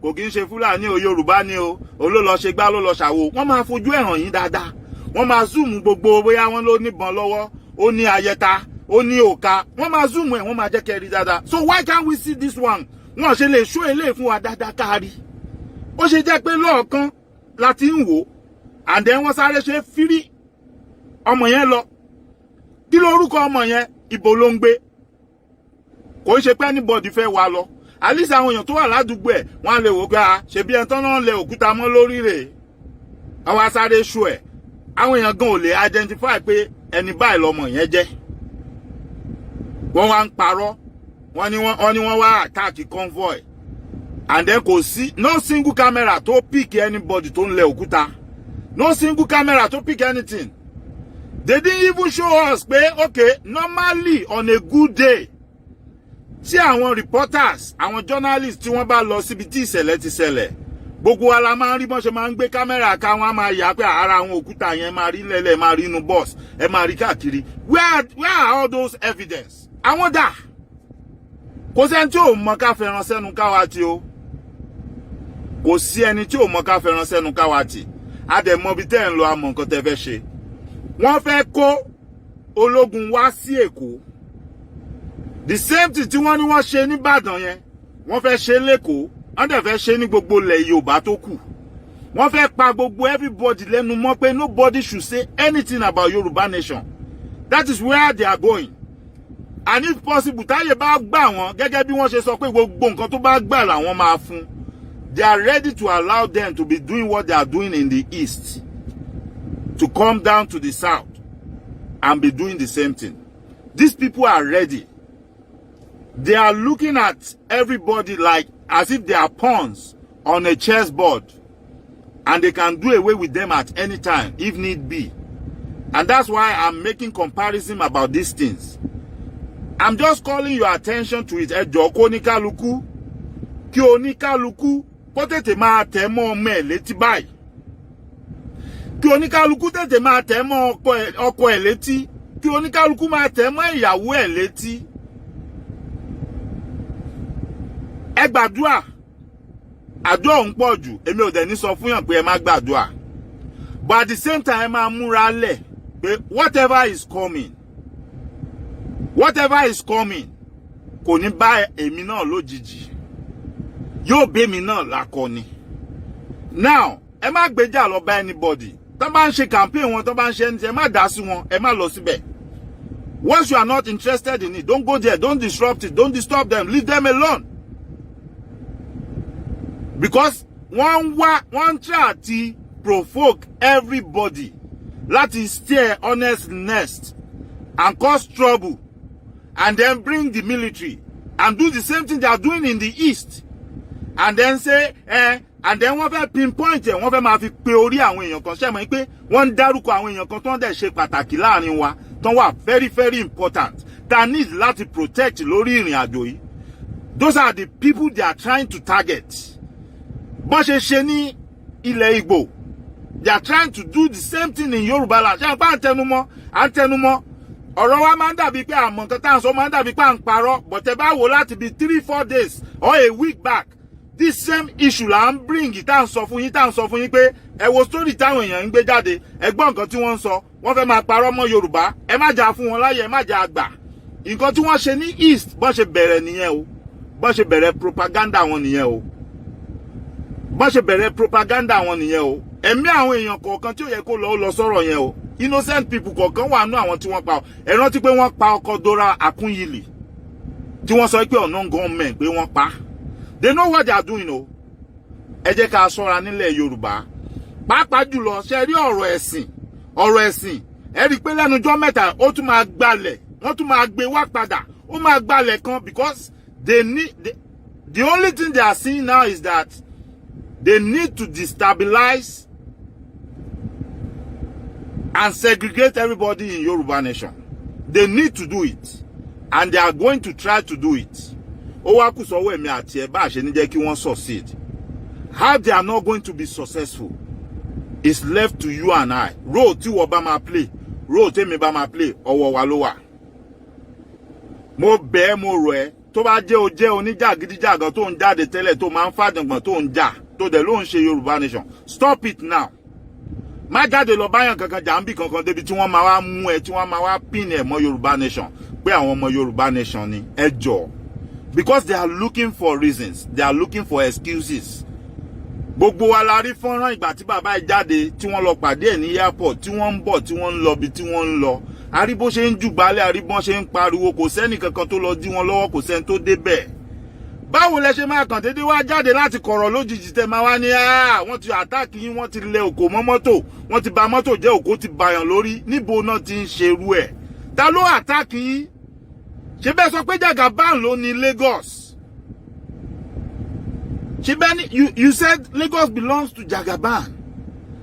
kò kí ń ṣe Fúlàní o, Yorùbá ni o, ló lọ ṣe gbá ló lọ ṣàwo. Wọ́n máa fojú ẹ̀ hàn yín dáadáa. Wọ́n máa zoom gbogbo bóyá wọ́n ló níbọn lọ́wọ́, ó ní ayẹta, ó ní òka. Wọ́n máa zoom ẹ̀, wọ́n máa jẹ́ kẹ́ rí dáadáa. So why can't we see this one? Wọ́n ṣe lè show eléyìí fún wa dáadáa kárí. Ó ṣe jẹ́ pé lọ́ọ̀kan láti ń wò, and then wọ́n sáré ṣe fírí ọmọ yẹn lọ. Kí lórúkọ ọmọ yẹn? Ibo ló ń gbé? Kò ń ṣe pé anybody fẹ́ wá lọ. At least àwọn èèyàn tó wà ládùúgbò ẹ̀ wọ́n á lè wò pé ṣebí ẹni tán náà lẹ òkúta mọ́ lórí rẹ̀. Àwọn asáré show ẹ̀. Àwọn èèyàn gan ò lè identify pé ẹni báyìí lọmọ yẹn jẹ́. Wọ́n wá ń parọ́. Wọ́n ní wọ́n wá attack convoy. And then kò sí no single camera tó pick anybody tó ń lẹ òkúta. No single camera to pick anything. They didn't even show us pé okay, normally on a good day, tí àwọn reporters, àwọn journalists tí wọ́n bá lọ síbi tí ìṣẹ̀lẹ̀ ti ṣẹlẹ̀, gbogbo wa la máa ń rí bọ́n ṣe máa ń gbé kámẹ́rà ká wọ́n á máa yà pé ara àwọn òkúta yẹn máa rí lẹ́lẹ̀, máa rí inú bus, ẹ máa rí káàkiri. Where are all those evidence? Àwọn dà. Kò sẹ́ni tí ò mọ ká fẹ́ràn sẹ́nu káwa tí o. Kò sí ẹni tí ò mọ ká fẹ́ràn sẹ́nu káwa tí. A dẹ̀ mọ bí tẹ́ ń lọ, àmọ́ nǹkan tẹ́ fẹ́ ṣe. Wọ́n fẹ́ kó ológun wá sí Èkó. The same thing tí wọ́n ní wọ́n ṣe ní Ìbàdàn yẹn, wọ́n fẹ́ ṣe l'Ékòó, wọ́n dẹ̀ fẹ́ ṣe ní gbogbo ilẹ̀ Yorùbá tó kù. Wọ́n fẹ́ pa gbogbo everybody lẹ́nu mọ́ pé nobody should say anything about Yorùbá nation. That is where they are going. And if possible, táyé bá gbà wọ́n gẹ́gẹ́ bí wọ́n ṣe sọ pé gbogbo nǹkan tó bá gbà làwọn máa fún. They are ready to allow them to be doing what they are doing in the east, to come down to the south and be doing the same thing. These people are ready. They are looking at everybody like as if they are pawns on a chessboard, and they can do away with them at any time if need be. And that's why I'm making comparison about these things. I'm just calling your attention to it. Ẹ jọ̀ọ́ kó oníkálukú, kí oníkálukú kó tètè máa tẹ̀ mọ́ ọmọ ẹ̀ létí báyìí. Kí oníkálukú tètè máa tẹ̀ mọ́ ọkọ ẹ̀ létí. Kí oníkálukú máa tẹ̀ mọ́ ìyàwó ẹ̀ létí. Ẹ gbàdúrà. Àdúrà ń pọ̀ jù. Èmi ò dẹ̀ ní sọ fún yàn pé ẹ má gbàdúrà. But at the same time, ẹ máa múra lẹ̀ pé whatever is coming, kò ní bá èmi náà lójijì. Yóò bẹ́ mi náà lákọni. Now, ẹ má gbéjà lọ bá anybody. Tán bá ń ṣe campaign wọn, tán bá ń ṣe ẹni tí ẹ má dá sí wọn, ẹ má lọ síbẹ̀. Once you are not interested in it, don't go there, don't disrupt it, don't disturb them, leave them alone. Because one try to provoke everybody láti steer honest nest and cause trouble and then bring the military and do the same thing they are doing in the east and then say and then wọ́n fẹ́ pinpoint ẹ̀ wọ́n fẹ́ máa fi pe orí àwọn èèyàn kan ṣe mọ̀ pé wọ́n ń dárúkọ àwọn èèyàn kan tó ń dẹ̀ ṣe pàtàkì láàrin wa tó wà very very important that need láti protect lórí ìrìn àjò yìí. Those are the people they are trying to target. Bọ́n ṣe ní ilẹ̀ Igbo, they are trying to do the same thing in Yoruba land. Ṣé àpá àtẹnumọ́ ọ̀rọ̀ wa máa ń dàbí pé àmọ́ nǹkan tá à ń sọ máa ń dàbí pé à ń parọ́, but ẹ bá wò láti bí 3-4 days or a week back this same issue là ń bring tá à ń sọ fún yín pé ẹ wo story táwọn èèyàn ń gbé jáde ẹ gbọ́ nǹkan tí wọ́n ń sọ wọ́n fẹ́ máa parọ́ mọ́ Yorùbá ẹ má jà fún wọn láyè ẹ má jà àgbà. Nǹkan tí wọ́n ṣe ní east bọ́n ṣe bẹ̀rẹ̀ nìyẹn o, bọ́n ṣe bẹ̀rẹ̀ propaganda wọn nìyẹn o, bọ́n ṣe bẹ̀rẹ̀ propaganda wọn nìyẹn o. Ẹ̀mí àwọn èèyàn kọ̀ọ̀kan tí ó yẹ kó lọ sọ̀rọ̀ yẹn o, innocent people kọ̀ọ̀kan wà nú àwọn tí wọ́n pa. Ẹ rántí pé wọ́n pa ọkọ Dora Akunyili tí wọ́n sọ pé ọ̀nà gọ́ọ̀mẹ̀ pé wọ́n pa. They know what they are doing o. Ẹ jẹ́ ká ṣọ́ra nílẹ̀ Yorùbá. Pàápàá jùlọ ṣe rí ọ̀rọ̀ ẹ̀sìn ẹ rí pé lẹ́nujọ́ mẹ́ta ó tún máa gbalẹ̀ wọ́n tún máa gbé wá padà ó máa gbalẹ̀ kan because they need the only thing they are seeing now is that they need to destabilize and segregate everybody in Yoruba nation. They need to do it and they are going to try to do it. Ó wá kù sọ́wọ́ èmi àti ẹ bá ṣe ní jẹ́ kí wọ́n succeed. How they are not going to be successful is left to you and I. Role tí wọ́n bá máa play, role tèmi bá máa play, ọwọ́ wa ló wà. Mo bẹ̀ mo rọ̀ ẹ́ tó bá jẹ́ o jẹ́ oníjàgídíjàgan tó ń jáde tẹ́lẹ̀ tó máa ń fàdàngbọ̀n tó ń jà tó dẹ̀ ló ń ṣe Yorùbá nation. Stop it now. Má jáde lọ báyàn kankan jàǹbì kankan débi tí wọ́n máa wá mú ẹ tí wọ́n máa wá pin ẹ̀ mọ́ Yorùbá nation pé àwọn ọmọ Yorùbá nation ni ẹ jọ̀ọ́. Because they are looking for reasons, they are looking for excuses. Gbogbo wa la rí fọ́nrán ìgbà tí bàbá ẹ̀ jáde tí wọ́n lọ pàdé ẹ̀ ní airport tí wọ́n ń bọ̀ tí wọ́n ń lọ bí tí wọ́n ń lọ. Àrí bó ṣe ń jùgbálẹ̀ àrí bọ́n ṣe ń pariwo kò sẹ́ni kankan tó lọ dí wọn lọ́wọ́ kò sẹ́ni tó débẹ̀. Báwo lẹ ṣe máa kàn dédé wá jáde láti kọ̀rọ̀ lójijì tẹ máa wá ní wọ́n ti àtáàkì yín wọ́n ti lẹ òkò mọ́ mọ́tò wọ́n ti ba mọ́tò jẹ́ òkò ti bàyàn lórí níbo náà ti ń ṣerú ẹ̀. Ta ló àtáàkì yín? Ṣé bẹ́ẹ̀ sọ pé Jagaban ló ní Lagos? Ṣé bẹ́ẹ̀ you said Lagos belongs to Jagaban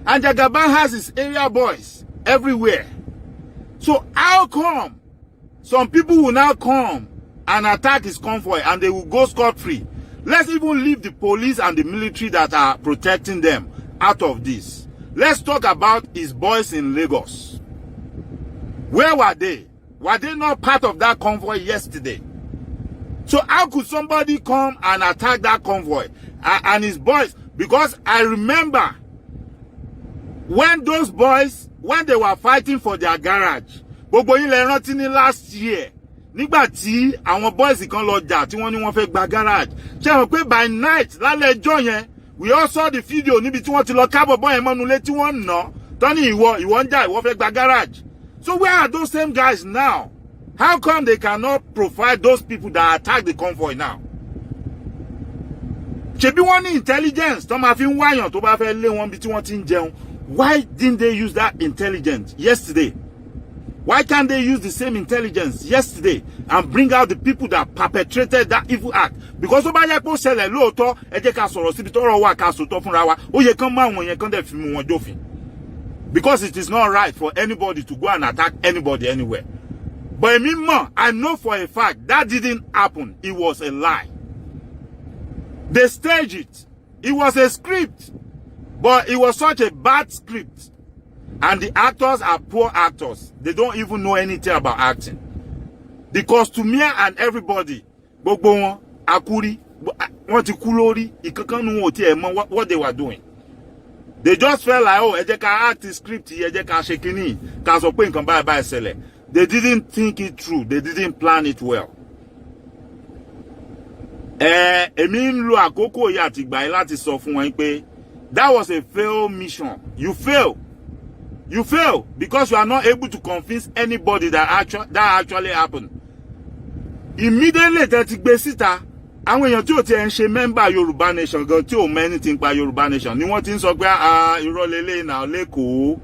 and Jagaban has his area boys everywhere. So how come some people will now come and attack his convoy and they will go scot-free? Let's even leave the police and the military that are protecting them out of this. Let's talk about his boys in Lagos. Where were they? Were they not part of that convoy yesterday? So how could somebody come and attack that convoy and his boys? Because I remember when those boys, when they were fighting for their garage, gbogbo yín lẹ rántí ní last year, nígbà tí àwọn boys kan lọ jà tí wọ́n ní wọ́n fẹ́ gba garage. Ṣé mọ̀ pé by night lálẹ́ ọjọ́ yẹn, we all saw the video níbi tí wọ́n ti lọ kábọ̀ bọ́ yẹn mọ́nulé tí wọ́n nà tọ́ni ìwọ ń jà ìwọ fẹ́ gba garage. So where are those same guys now? How come they cannot provide those people that attack the convoy now? Ṣebí wọ́n ní intelligence tó máa fi ń wáyàn tó bá fẹ́ lé wọn bí tí wọ́n ti ń jẹun. Why didn't they use that intelligence yesterday? Why can't they use the same intelligence yesterday and bring out the people that perpetrated that evil act? Because ó bá yẹ kó ṣẹlẹ̀ lóòótọ́ ẹ jẹ́ ká sọ̀rọ̀ síbi tọ́rọ̀ wà ká sòótọ́ fúnra wa ó yẹ kán máa wọ̀n yẹn kán dẹ̀ fi mú wọn jófin. Because it is not right for anybody to go and attack anybody anywhere. But I know for a fact that didn't happen. It was a lie. They staged it. It was a script. But it was such a bad script. And the actors are poor actors. They don't even know anything about acting. The costumier and everybody, gbogbo wọn, akuri, wọ́n ti kú lórí, ìkankan nu wọn ò tiẹ̀ mọ̀ what they were doing. They just felt like, oh, ẹ jẹ́ ká act the script, ẹ jẹ́ ká ṣe kíní, ká sọ pé nǹkan báyìí báyìí ṣẹlẹ̀. They didn't think it through. They didn't plan it well. Èmi ń lo àkókò yìí àti ìgbà yìí láti sọ fún wọn pé that was a failed mission. You fail. You fail because you are not able to convince anybody that actually happened. Immediately that ti gbé síta, àwọn èèyàn tí ò ti ń ṣe member Yorùbá Nation gan tí ò mọ anything pa Yorùbá Nation ni wọ́n ti ń sọ pé irọ́ lélẹ̀ náà lẹ́kọ̀ọ́.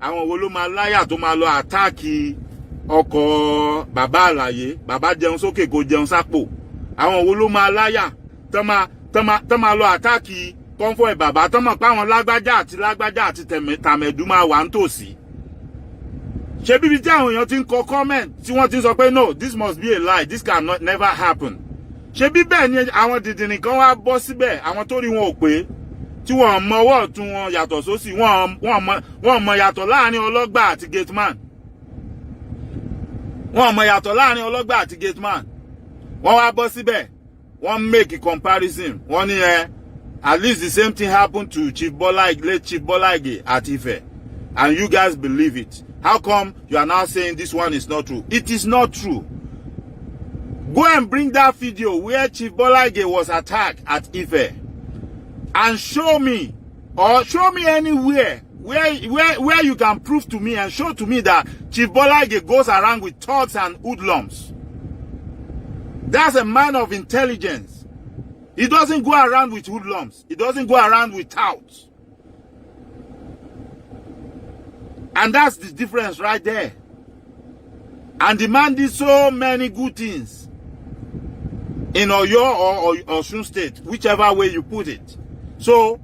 Àwọn wo ló máa láyà tó máa lọ àtáàkì ọkọ̀ bàbá àlàyé, bàbá jẹun sókè kó jẹun sápò. Àwọn wo ló máa láyà tó máa lọ àtáàkì convoy bàbá tó mọ̀ pé àwọn lágbájá àti tàmẹ̀dú máa wà nítòsí. Ṣé bíbi tí àwọn èèyàn ti ń kọ comment tí wọ́n ti ń sọ pé no, this must be a lie, this can never happen. Ṣé bí bẹ́ẹ̀ ni àwọn dìdìrín kan wá bọ́ síbẹ̀, àwọn tó rí wọn ò pé tí wọ́n mọ ọwọ́ ọ̀tún wọn yàtọ̀ sósì, wọ́n mọ yàtọ̀ láàrin ọlọ́gbà àti gateman. Wọ́n mọ yàtọ̀ láàrin ọlọ́gbà àti gateman. Wọ́n wá bọ́ síbẹ̀, wọ́n make a comparison. Wọ́n ní at least the same thing happened to late Chief Bola Ige at Ife. And you guys believe it. How come you are now saying this one is not true? It is not true. Go and bring that video where Chief Bola Ige was attacked at Ife. And show me, or show me anywhere where you can prove to me and show to me that Chief Bola Ige goes around with thugs and hoodlums. That's a man of intelligence. He doesn't go around with hoodlums. He doesn't go around with touts. And that's the difference right there. And the man did so many good things in Oyo or Osun State, whichever way you put it. So,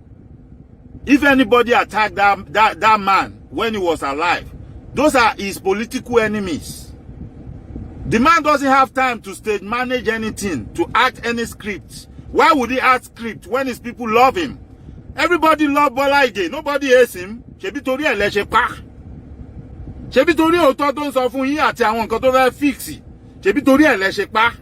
if anybody attacked that man when he was alive, those are his political enemies. The man doesn't have time to stage manage anything, to act any script. Why would he act script when his people love him? Everybody love Bola Ige. Nobody hates him. Ṣebí torí ẹ̀ lẹ ṣe pa. Ṣebí torí òótọ́ tó ń sọ fún yín àti àwọn nǹkan tó fẹ́ fix. Ṣebí torí ẹ̀ lẹ ṣe pa.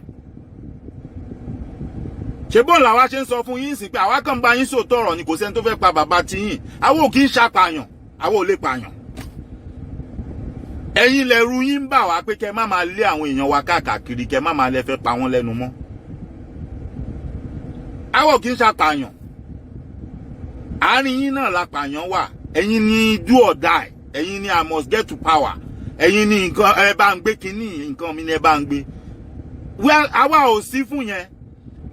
Ṣebí òun làwa ṣe ń sọ fún yín sí pé àwa kàn bá yín sòótọ́ ọ̀rọ̀ ni kò sẹ́ni tó fẹ́ pa bàbá ti yín. Àwa ò kì í ṣàpàyàn. Àwa ò lè pààyàn. Ẹ̀yin lẹ̀rù yín ń bà wá pé kẹ́ má máa lé àwọn èèyàn wa káàkiri, kẹ́ má máa lè fẹ́ pa wọ́n lẹ́nu mọ́. Àwa ò kì í ṣàpàyàn. Àárín yín náà la pààyàn wà. Ẹ̀yin ni do or die. Ẹ̀yin ni I must get to power. Ẹ̀yin ni nǹkan ẹ bá ń gbé kíní, nǹkan mi ni ẹ bá ń gbé. Well, àwa ò sí fún yẹn.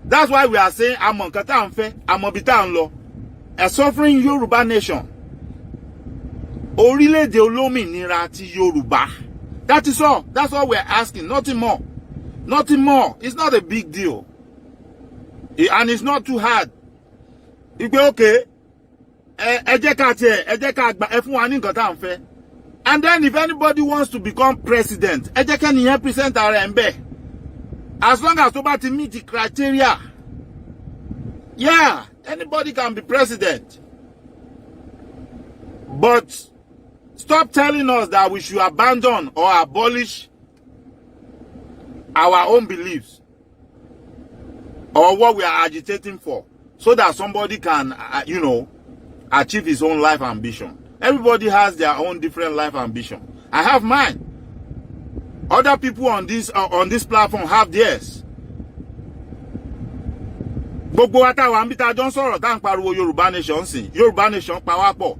That's why we are saying àmọ́ nǹkan tá à ń fẹ́, àmọ́ bí tá à ń lọ. A sovereign Yoruba nation. Orílẹ̀-èdè olómìnira ti Yorùbá. That is all. That's all we're asking. Nothing more. Nothing more. It's not a big deal. And it's not too hard. Ìpè okay. Ẹ jẹ́ ká gba ẹ fún wa ní nǹkan tá à ń fẹ́. And then if anybody wants to become president, ẹ jẹ́ kẹ́niyẹn present ara ẹ̀ ń bẹ̀. As long as tó bá ti meet the criteria. Yeah, anybody can be president. But stop telling us that we should abandon or abolish our own beliefs or what we are agitating for so that somebody can, achieve his own life ambition. Everybody has their own different life ambition. I have mine. Other people on this platform have theirs. Gbogbo wa tá wà níbi tá jọ ń sọ̀rọ̀ tá ń pariwo Yorùbá nation sìn. Yorùbá nation pawápọ̀.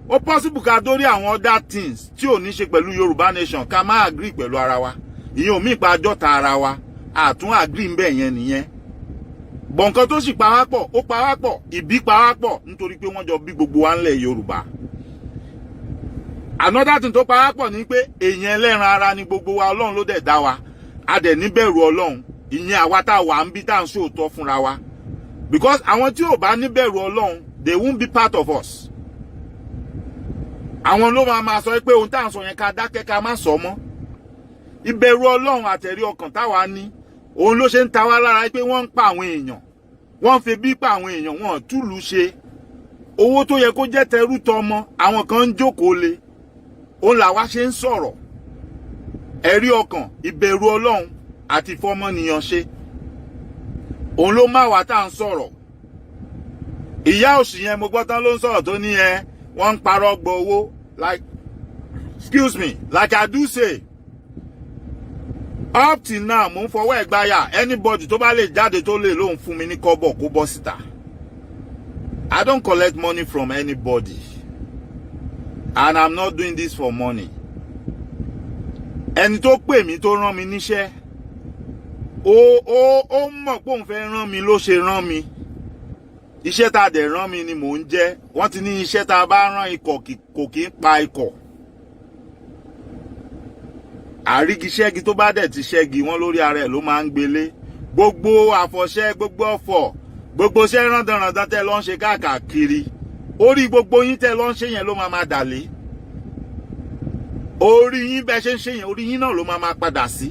Ó possible ká dórí àwọn other things tí ò ní ṣe pẹ̀lú Yorùbá nation ká má agree pẹ̀lú ara wa. Ìyẹn ò mí pa àjọta ara wa. Àtún agree ńbẹ̀ yẹn nìyẹn. Bọ̀ nǹkan tó sì pawápọ̀, ó pawápọ̀, ìbí pawápọ̀ nítorí pé wọ́n jọ bí gbogbo wa ńlẹ̀ Yorùbá. Another thing tó pawápọ̀ ni pé èèyàn ẹlẹ́ran ara ni gbogbo wa, Ọlọ́run ló dẹ̀ dá wa. A dẹ̀ níbẹ̀rù Ọlọ́run. Ìyẹn àwa tá wà ń bí tá ń sòótọ́ fúnra wa. Because àwọn tí ò bá níbẹ̀rù Ọlọ́run, they won't be part of us. Àwọn ló máa sọ pé ohun tá ń sọ yẹn ká dákẹ́ ká má sọ mọ́. ìbẹ̀rù Ọlọ́run àtẹ̀rí ọkàn táwa ní òun ló ṣe ń ta wá lára pé wọ́n ń pa àwọn èèyàn, wọ́n ń fi bí pa àwọn èèyàn, wọ́n túlù ṣe. Owó tó yẹ kó jẹ́ tẹrú tọmọ àwọn kan ń jókòó lé, òun làwa ṣe ń sọ̀rọ̀. Ẹ̀rí ọkàn, ìbẹ̀rù Ọlọ́run àti ìfọmọnìyàn ṣe òun ló má wá tá à ń sọ̀rọ̀. Ìyá òsì yẹn mo gbọ́ tán ló ń sọ̀rọ̀ tó ní wọ́n ń parọ́ gbọ́ owó, like excuse me, like I do say, up till now mo ń fọwọ́ ẹ̀gbáyà anybody tó bá lè jáde tó lè lóun fún mi ní kọ́bọ̀ kó bọ́ síta. I don't collect money from anybody and I'm not doing this for money. Ẹni tó pè mí tó rán mi níṣẹ́ ó mọ̀ pé òun fẹ́ rán mi ló ṣe rán mi. Iṣẹ́ tá dẹ̀ rán mi ni mò ń jẹ́. Wọ́n ti ní iṣẹ́ tá bá rán ikọ̀ kò kí ń pa ikọ̀. Àrígi ṣẹ́gi tó bá dẹ̀ ti ṣẹ́gi wọ́n lórí ara ẹ̀ ló máa ń gbélé. Gbogbo àfọ̀ṣẹ́, gbogbo ọ̀fọ̀, gbogbo iṣẹ́ rándanrandan tẹ́ lọ ń ṣe káàkiri. Orí gbogbo yín tẹ́ lọ ń ṣe yẹn ló máa dàlé. Orí yín bẹ́ẹ̀ ṣe ń ṣe yẹn, orí yín náà ló máa padà sí.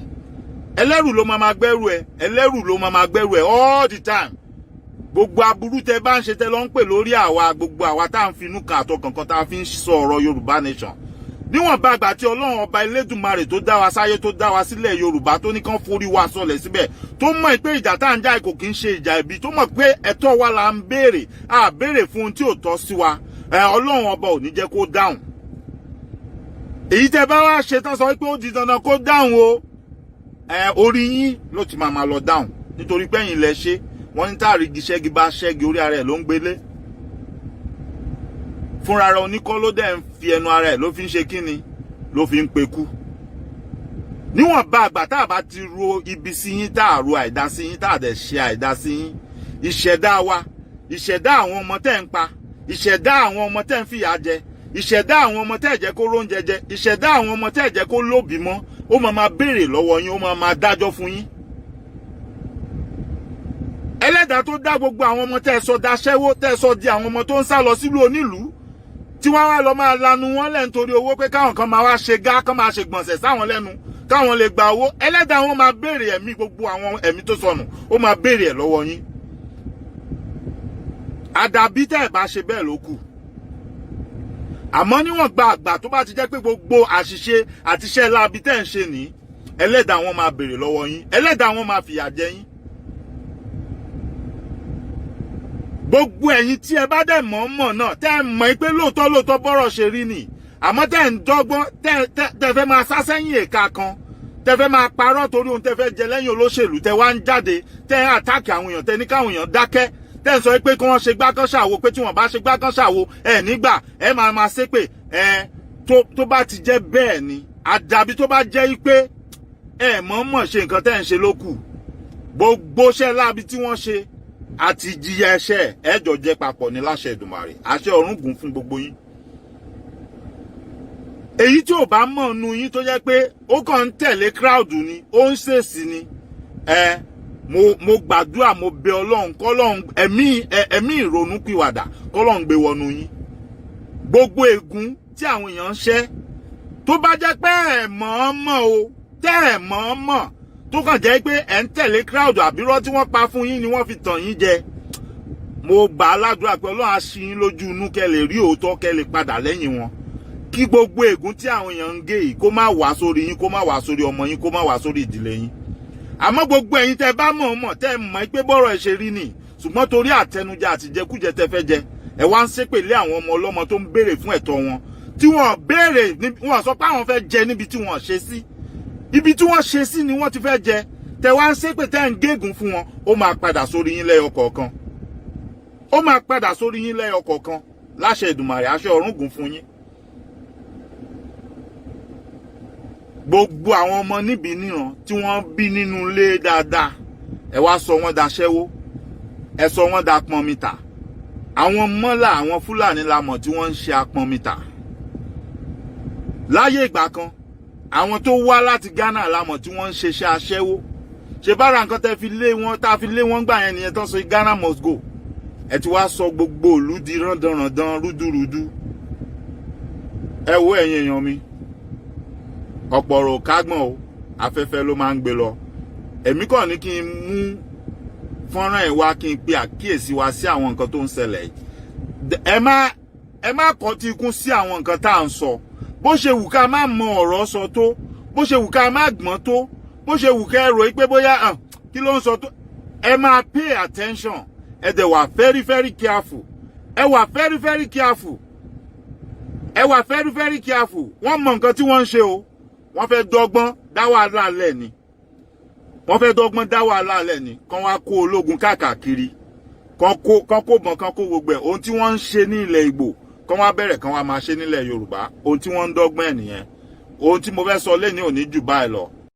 Ẹlẹ́rù ló máa gbẹ́rù ẹ, ẹlẹ́rù ló máa gbẹ́rù ẹ all the time. Gbogbo aburú tẹ́ bá ń ṣe tẹ́ lọ ń pè lórí àwa, gbogbo àwa tá à ń finú kan àtọkànkan tá a fi ń sọ ọ̀rọ̀ Yorùbá nation. Níwọ̀n bá àgbà tí Ọlọ́run ọba Elédùmarè tó dá wa sáyé tó dá wa sílẹ̀ Yorùbá tó ní kán forí wa sọlẹ̀ síbẹ̀, tó mọ̀ pé ìjà tá à ń jà kò kí ń ṣe ìjà ibi, tó mọ̀ pé ẹ̀tọ́ wa là ń béèrè, a béèrè fún ohun tí ò tọ́ sí wa, Ọlọ́run ọba ò ní jẹ́ kó dáhùn. Èyí tẹ́ bá wá ṣe tán sọ pé ó di dandan kó dáhùn o, orí yín ló ti máa lọ dáhùn nítorí pé ẹ̀yin lẹ ṣe. Wọ́n ní táàrígi ṣẹ́gi bá ṣẹ́gi orí ara ẹ̀ ló ń gbélé. Fúnra ara oníkọ́ ló dẹ̀ ń fi ẹnu ara ẹ̀ ló fi ń ṣe kíni, ló fi ń pekú. Níwọ̀n bá àgbà tá a bá ti ro ibi sí yín, tá a ro àìdá sí yín, tá a dẹ̀ ṣe àìdá sí yín, ìṣẹ̀dá wa, ìṣẹ̀dá àwọn ọmọ tẹ́ ń pa, ìṣẹ̀dá àwọn ọmọ tẹ́ ń fìyà jẹ, ìṣẹ̀dá àwọn ọmọ tẹ́ jẹ́ kó róúnjẹ jẹ, ìṣẹ̀dá àwọn ọmọ tẹ́ jẹ́ kó lóbìí mọ́, ó máa béèrè lọ́wọ́ yín, ó máa dájọ́ fún yín. Ẹlẹ́dàá tó dá gbogbo àwọn ọmọ tẹ́ sọ daṣẹ́wó, tẹ́ sọ di àwọn ọmọ tó ń sá lọ sílùú onílùú, tí wọ́n wá lọ máa lanu wọn lẹ́ nítorí owó pé káwọn kan máa wá ṣe gá, kán máa ṣe gbọ̀nsẹ̀ sáwọn lẹ́nu, káwọn lè gba owó. Ẹlẹ́dàá wọn máa béèrè ẹ̀mí gbogbo àwọn ẹ̀mí tó sọnù, ó máa béèrè ẹ̀ lọ́wọ́ yín. Àdàbí tẹ́ ẹ̀ bá ṣe bẹ́ẹ̀ ló kù. Àmọ́ níwọ̀n gba àgbà tó bá ti jẹ́ pé gbogbo àṣìṣe àti iṣẹ́ láabi tẹ́ ń ṣe ní, Ẹlẹ́dàá wọn máa béèrè lọ́wọ́ yín, Ẹlẹ́dàá wọn máa fìyà jẹ yín. Gbogbo ẹ̀yin tí ẹ bá dẹ̀ mọ̀ náà tẹ́ ẹ mọ̀ pé lóòótọ́ bọ́rọ̀ ṣe rí ni, àmọ́ tẹ́ ń dọ́gbọ́n tẹ́ fẹ́ máa sá sẹ́yìn èka kan, tẹ́ fẹ́ máa parọ́ torí ohun tẹ́ fẹ́ jẹ lẹ́yìn olóṣèlú, tẹ́ wá ń jáde tẹ́ ń àtáàkì àwọn èèyàn, tẹ́ ní káwọn èèyàn dákẹ́, tẹ́ ń sọ pé kí wọ́n ṣe gbákan ṣàwo, pé tí wọ́n bá ṣe gbákan ṣàwo nígbà ẹ máa ṣépè. Tó bá ti jẹ́ bẹ́ẹ̀ ni, àdàbí tó bá jẹ́ pé ẹ mọ̀ ṣe nǹkan tẹ́ ń ṣe lókù. Gbogbo iṣẹ́ láabi tí wọ́n ṣe àti ìjìyà ẹ̀ṣẹ̀ ẹjọ jẹ papọ̀ ní láṣẹ Èdùmàrè, àṣẹ ọ̀run gùn fún gbogbo yín. Èyí tí ò bá mọ̀ nú yín tó jẹ́ pé ó kàn ń tẹ̀lé crowd ni, ó ń ṣèṣì ni, mo gbàdúrà, mo bẹ Ọlọ́run kọ́lọ́run ẹ̀mí ìrònúpìwàdà kọ́lọ́run gbé wọnú yín. Gbogbo ègún tí àwọn èèyàn ń ṣẹ́ tó bá jẹ́ pé ẹ̀ mọ̀ o, tẹ́ ẹ̀ mọ̀ tó kàn jẹ́ pé ẹ̀ ń tẹ̀lé crowd àbírọ́ tí wọ́n pa fún yín ni wọ́n fi tàn yín jẹ, mo gbà á ládùúrà pé Ọlọ́run á ṣí yín lójú inú kẹ́ lè rí òótọ́, kẹ́ lè padà lẹ́yìn wọn, kí gbogbo ègún tí àwọn èèyàn ń gé yìí kó má wá sórí yín, kó má wá sórí ọmọ yín, kó má wá sórí ìdílé yín. Àmọ́ gbogbo ẹ̀yin tẹ́ bá mọ̀ tẹ́ mọ̀ pé bọ́rọ̀ ẹ̀ ṣe rí nì, ṣùgbọ́n torí àtẹnujẹ àti jẹkújẹ tẹ́ fẹ́ jẹ, ẹ wá ń ṣépè lé àwọn ọmọ ọlọ́mọ tó ń béèrè fún ẹ̀tọ́ wọn, tí wọ́n béèrè, wọ́n sọ pé àwọn fẹ́ jẹ níbi tí wọ́n ṣe sí, ibi tí wọ́n ṣe sí ni wọ́n ti fẹ́ jẹ. Tẹ́ wá ń ṣépè tẹ́ ń gégùn fún wọn, ó máa padà sórí yín lẹ́yọ kọ̀ọ̀kan, ó máa padà sórí yín lẹ́yọ kọ̀ọ̀kan láṣẹ Èdùmàrè, àṣẹ ọ̀run gùn fún yín. Gbogbo àwọn ọmọ níbi níran tí wọ́n bí nínú ilé dáadáa, ẹ wá sọ wọ́n daṣẹ́wó, ẹ sọ wọ́n da pọnmìtà. Àwọn mọ́là, àwọn Fúlàní la mọ̀ tí wọ́n ń ṣe apọnmìtà. Láyé ìgbà kan, àwọn tó wá láti Ghana la mọ̀ tí wọ́n ń ṣe aṣẹ́wó. Ṣe bára nǹkan tẹ́ fi lé wọn, tá fi lé wọn gbà yẹn nìyẹn tán sọ Ghana must go. Ẹ ti wá sọ gbogbo ìlú di rándanrandan, rúdurùdu. Ẹ wo ẹ̀yin èèyàn mi, ọ̀pọ̀ ọ̀rọ̀ kágbọ̀n o, afẹ́fẹ́ ló máa ń gbé lọ. Èmi kàn ní kí n mú fọ́nrán ẹ̀ wá kí n pe àkíyèsí wa sí àwọn nǹkan tó ń ṣẹlẹ̀ yìí. Ẹ má kọtí ikún sí àwọn nǹkan tá à ń sọ. Bó ṣe wù ká má mọ ọ̀rọ̀ sọ tó, bó ṣe wù ká má gbọ́n tó, bó ṣe wù ká rò pé bóyá kí ló ń sọ tó. Ẹ máa pay attention. Ẹ dẹ̀ wà very very careful. Ẹ wà very very careful. Ẹ wà very very careful. Wọ́n mọ nǹkan tí wọ́n ń ṣe o. Wọ́n fẹ́ dọ́gbọ́n dá wàhálà lẹ̀ ni. Wọ́n fẹ́ dọ́gbọ́n dá wàhálà lẹ̀ ni. Kán wá kó ológun káàkiri. Kán kó bọ̀n kán kó gbogbo ẹ̀. Ohun tí wọ́n ń ṣe ní ilẹ̀ Ìgbò kán wá bẹ̀rẹ̀ kán wá máa ṣe nílẹ̀ Yorùbá. Ohun tí wọ́n ń dọ́gbọ́n ẹ̀ nìyẹn. Ohun tí mo fẹ́ sọ lẹ́ni ò ní jù báyìí lọ.